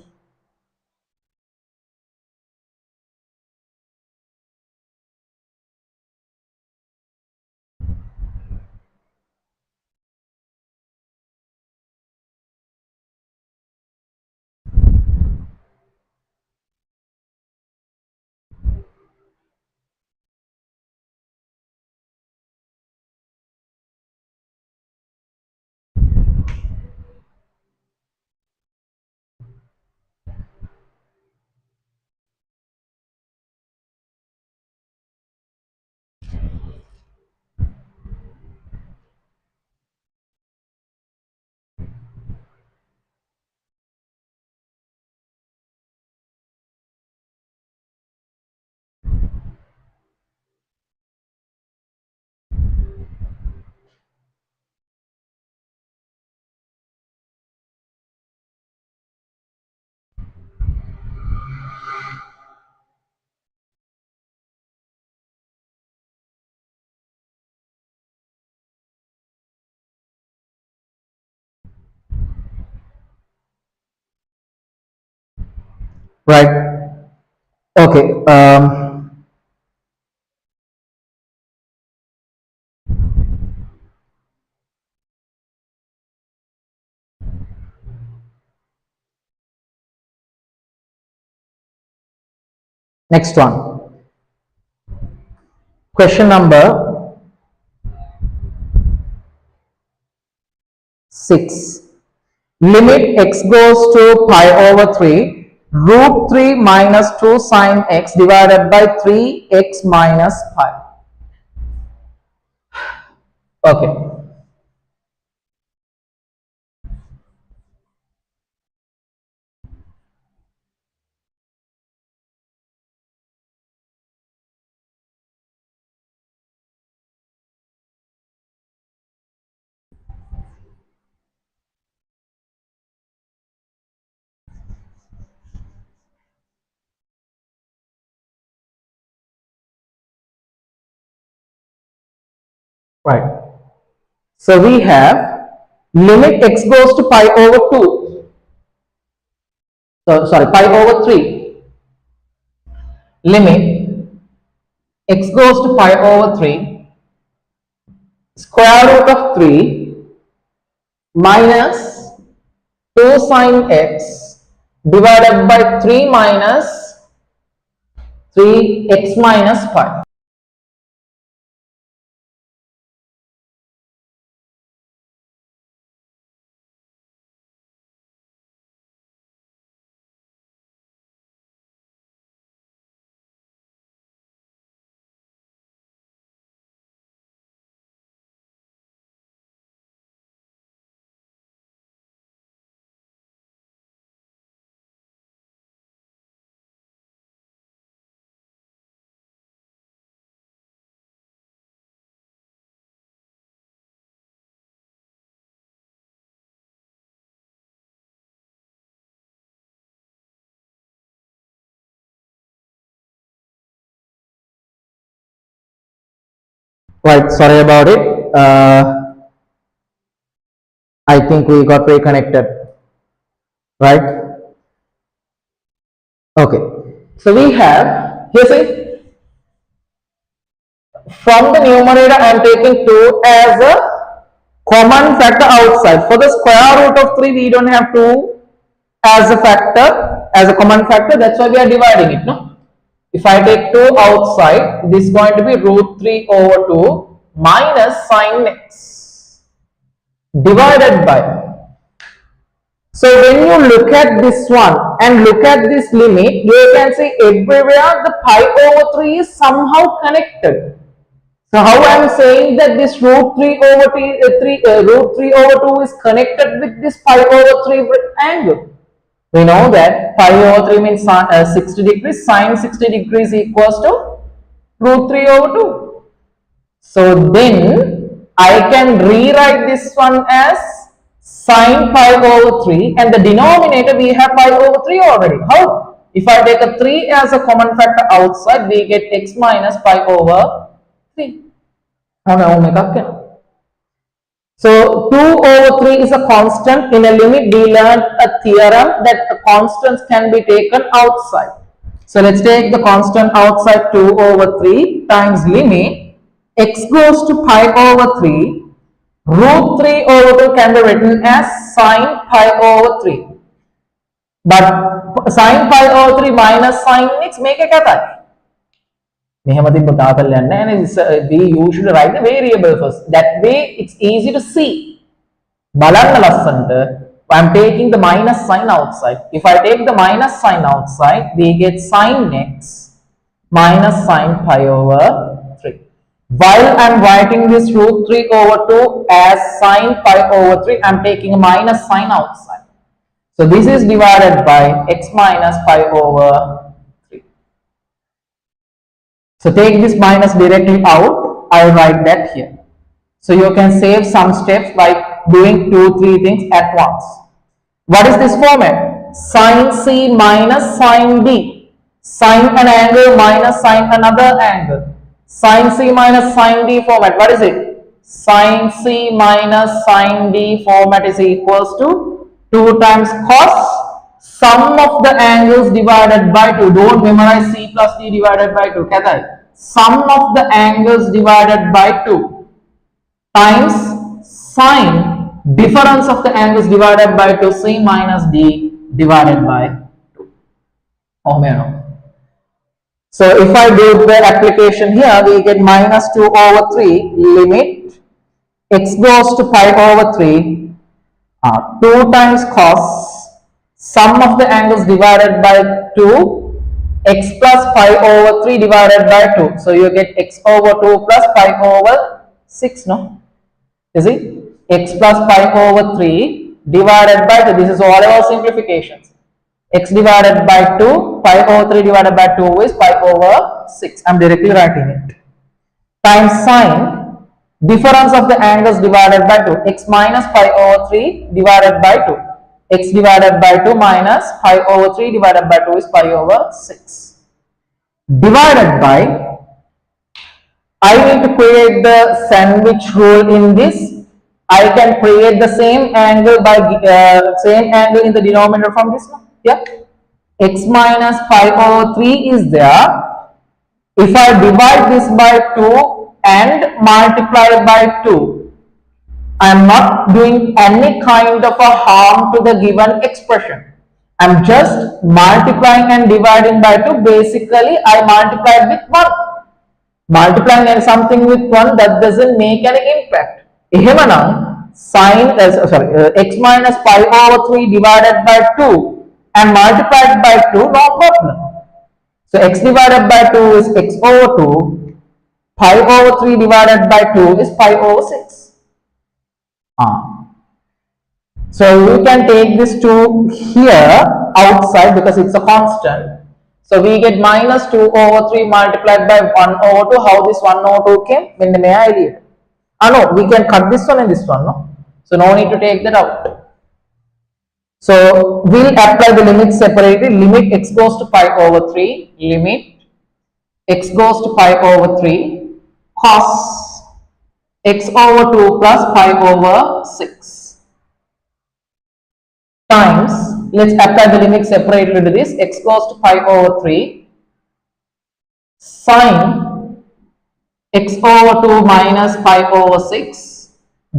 Right. Okay. Next one. Question number 6. Limit x goes to pi over 3 root 3 minus 2 sine x divided by 3x minus pi. Okay. Right. So we have limit x goes to pi over 2. So sorry, pi over 3. Limit x goes to pi over 3 square root of 3 minus 2 sine x divided by 3 minus 3x minus pi. Right, sorry about it. I think we got reconnected, right? Okay. So we have, here see, from the numerator I am taking 2 as a common factor outside. For the square root of 3 we don't have 2 as a factor, as a common factor, that's why we are dividing it, no? If I take 2 outside, this is going to be root 3 over 2 minus sine x divided by. So when you look at this one and look at this limit, you can see everywhere the pi over 3 is somehow connected. So how I am saying that this root 3 over root 3 over 2 is connected with this pi over 3 angle. We know that pi over 3 means 60 degrees, sine 60 degrees equals to root 3 over 2. So then I can rewrite this one as sine pi over 3, and the denominator we have pi over 3 already. How? If I take a 3 as a common factor outside, we get x minus pi over 3. So 2 over 3 is a constant. In a limit, we learned a theorem that the constants can be taken outside. So let's take the constant outside. 2 over 3 times limit x goes to pi over 3. Root 3 over 2 can be written as sine pi over 3. But sine pi over 3 minus sine x make a kata. We usually write the variable first. That way it's easy to see. I'm taking the minus sign outside. If I take the minus sign outside, we get sine x minus sine pi over 3. While I'm writing this root 3 over 2 as sine pi over 3, I'm taking a minus sign outside. So this is divided by x minus pi over 3. So take this minus directly out. I'll write that here. So you can save some steps by doing 2-3 things at once. What is this format? Sine C minus sine D. Sine an angle minus sine another angle. Sine C minus sine D format. What is it? Sine C minus sine D format is equals to 2 times cos sum of the angles divided by 2. Don't memorize C plus D divided by 2. Sum of the angles divided by 2 times sine difference of the angles divided by 2, C minus D divided by 2. So if I do the application here, we get minus 2 over 3 limit x goes to pi over 3 2 times cos sum of the angles divided by 2 x plus pi over 3 divided by 2. So you get x over 2 plus pi over 6, no? Is it? X plus pi over 3 divided by 2. This is all our simplifications. X divided by 2, pi over 3 divided by 2 is pi over 6. I'm directly writing it. Times sine difference of the angles divided by 2. X minus pi over 3 divided by 2. X divided by 2 minus pi over 3 divided by 2 is pi over 6. Divided by, I need to create the sandwich rule in this. I can create the same angle by same angle in the denominator from this one. Yeah. X minus pi over 3 is there. If I divide this by 2 and multiply by 2, I am not doing any kind of a harm to the given expression. I am just multiplying and dividing by 2. Basically, I multiplied with 1. Multiplying something with 1, that doesn't make any impact. Sine x minus pi over 3 divided by 2 and multiplied by 2, no problem. So x divided by 2 is x over 2, pi over 3 divided by 2 is pi over 6. So we can take this 2 here outside because it's a constant. So we get minus 2 over 3 multiplied by 1 over 2. How this 1 over 2 came? When the may I read? No, we can cut this one and this one, no? So no need to take that out. So we'll apply the limits separately. Limit x goes to pi over 3. Limit x goes to pi over 3 cos x over 2 plus pi over 6 times, let's apply the limit separately to this, x goes to pi over 3 sine x over 2 minus pi over 6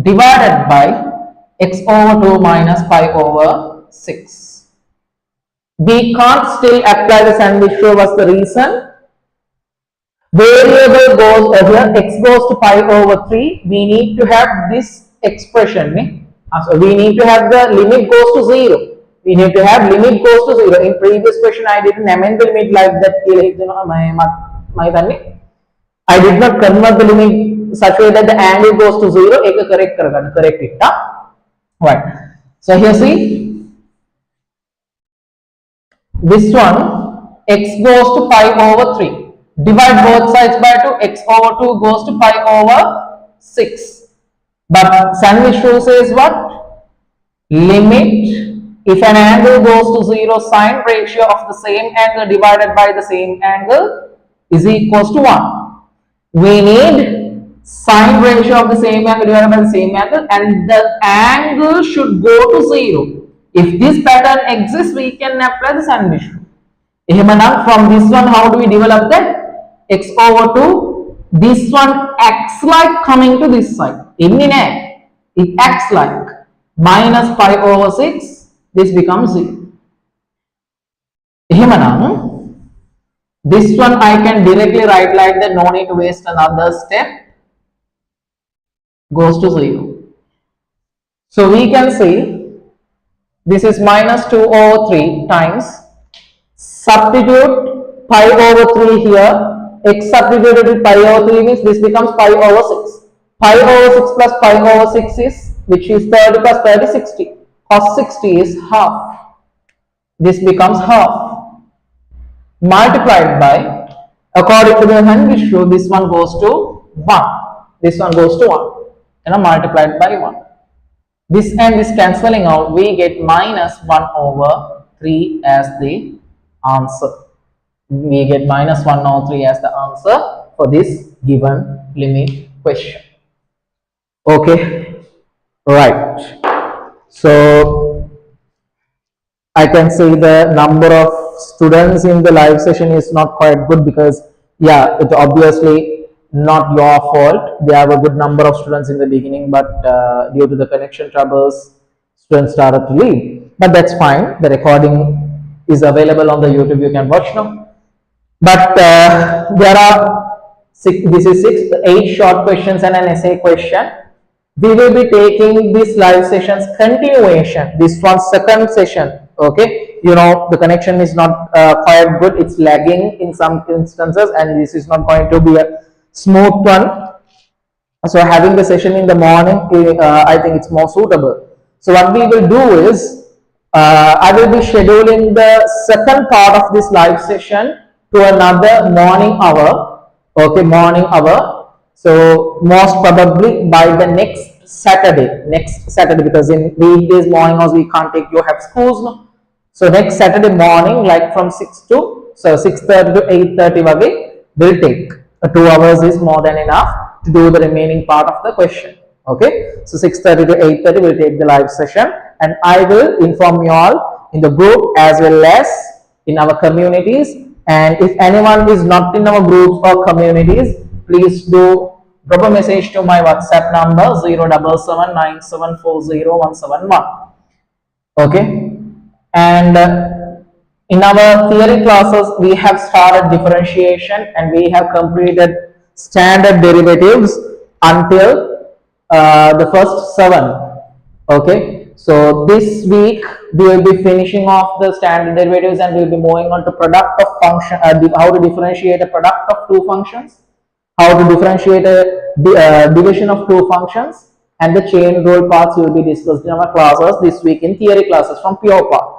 divided by x over 2 minus pi over 6. We can't still apply the sandwich rule. What's the reason? Variable goes here, x goes to pi over 3. We need to have this expression. So we need to have the limit goes to 0. We need to have limit goes to 0. In previous question, I didn't amend the limit like that. I did not convert the limit such way that the angle goes to 0. Correct it. Right. So here see, this one, x goes to pi over 3. Divide both sides by 2, x over 2 goes to pi over 6. But sandwich rule says what? Limit, if an angle goes to 0, sine ratio of the same angle divided by the same angle is equals to 1. We need Sine ratio of the same angle divided by the same angle, and the angle should go to 0. If this pattern exists, we can apply the sine ratio. From this one, how do we develop that? X over 2, this one acts like coming to this side. It acts like minus 5 over 6, this becomes 0. This one I can directly write like that, no need to waste another step, goes to 0. So we can say this is minus 2 over 3 times, substitute pi over 3 here, x substituted with pi over 3 means this becomes pi over 6. Pi over 6 plus pi over 6 is, which is 30 plus 30, 60. Cos 60 is half. This becomes half. Multiplied by, according to the hand ratio, this one goes to 1. This one goes to 1. Multiplied by 1. This and this cancelling out, we get minus 1 over 3 as the answer. We get minus 1 over 3 as the answer for this given limit question. Okay, right. So I can say the number of students in the live session is not quite good because, yeah, it's obviously not your fault. There have a good number of students in the beginning, but due to the connection troubles, students started to leave. But that's fine. The recording is available on the YouTube. You can watch now. But there are this is 8 short questions and an essay question. We will be taking this live sessions continuation. This one second session. Okay, the connection is not quite good. It's lagging in some instances, and this is not going to be a smooth one. So having the session in the morning, I think it's more suitable. So what we will do is, I will be scheduling the second part of this live session to another morning hour. Okay, morning hour. So most probably by the next Saturday, because in weekdays morning hours we can't take, you have schools no? So next Saturday morning, like from 6:30 to 8:30 wage, will take 2 hours is more than enough to do the remaining part of the question. Okay, so 6:30 to 8:30 will take the live session, and I will inform you all in the group as well as in our communities. And if anyone is not in our groups or communities, please do drop a message to my WhatsApp number 07797400171. Okay. And in our theory classes, we have started differentiation and we have completed standard derivatives until the first 7. Okay, so this week we will be finishing off the standard derivatives and we will be moving on to product of function, how to differentiate a product of 2 functions, how to differentiate a division of 2 functions, and the chain rule parts will be discussed in our classes this week in theory classes from pure part.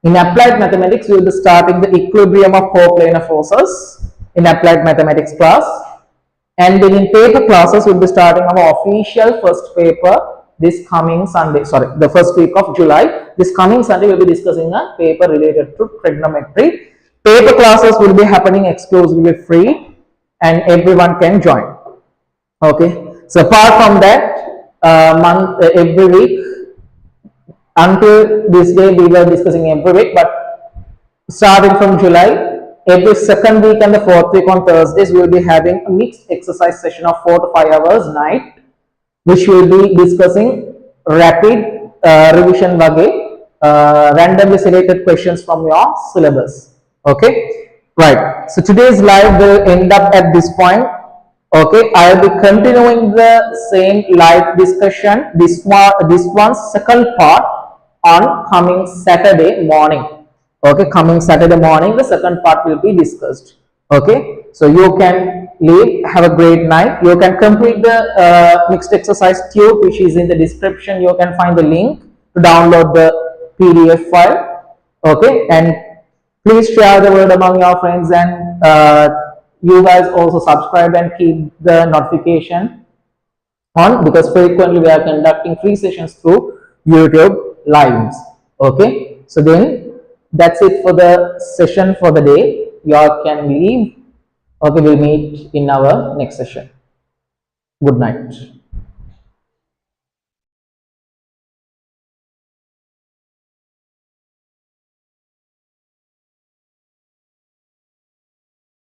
In applied mathematics, we will be starting the equilibrium of coplanar forces in applied mathematics class. And then in paper classes, we will be starting our official first paper this coming Sunday. Sorry, the first week of July. This coming Sunday, we will be discussing a paper related to trigonometry. Paper classes will be happening exclusively free and everyone can join. Okay. So apart from that, every week, until this day we were discussing every week, but starting from July, every second week and the fourth week on Thursdays, we will be having a mixed exercise session of 4 to 5 hours night, which will be discussing rapid revision wage, randomly selected questions from your syllabus. Okay, right. So today's live will end up at this point. Okay, I will be continuing the same live discussion, this one's second part on coming Saturday morning. Okay, coming Saturday morning, the second part will be discussed. Okay, so you can leave, have a great night. You can complete the mixed exercise tube, which is in the description. You can find the link to download the PDF file. Okay, and please share the word among your friends, and you guys also subscribe and keep the notification on, because frequently we are conducting free sessions through YouTube lives. Okay, so then that's it for the session for the day. You all can leave. Okay, we'll meet in our next session. Good night.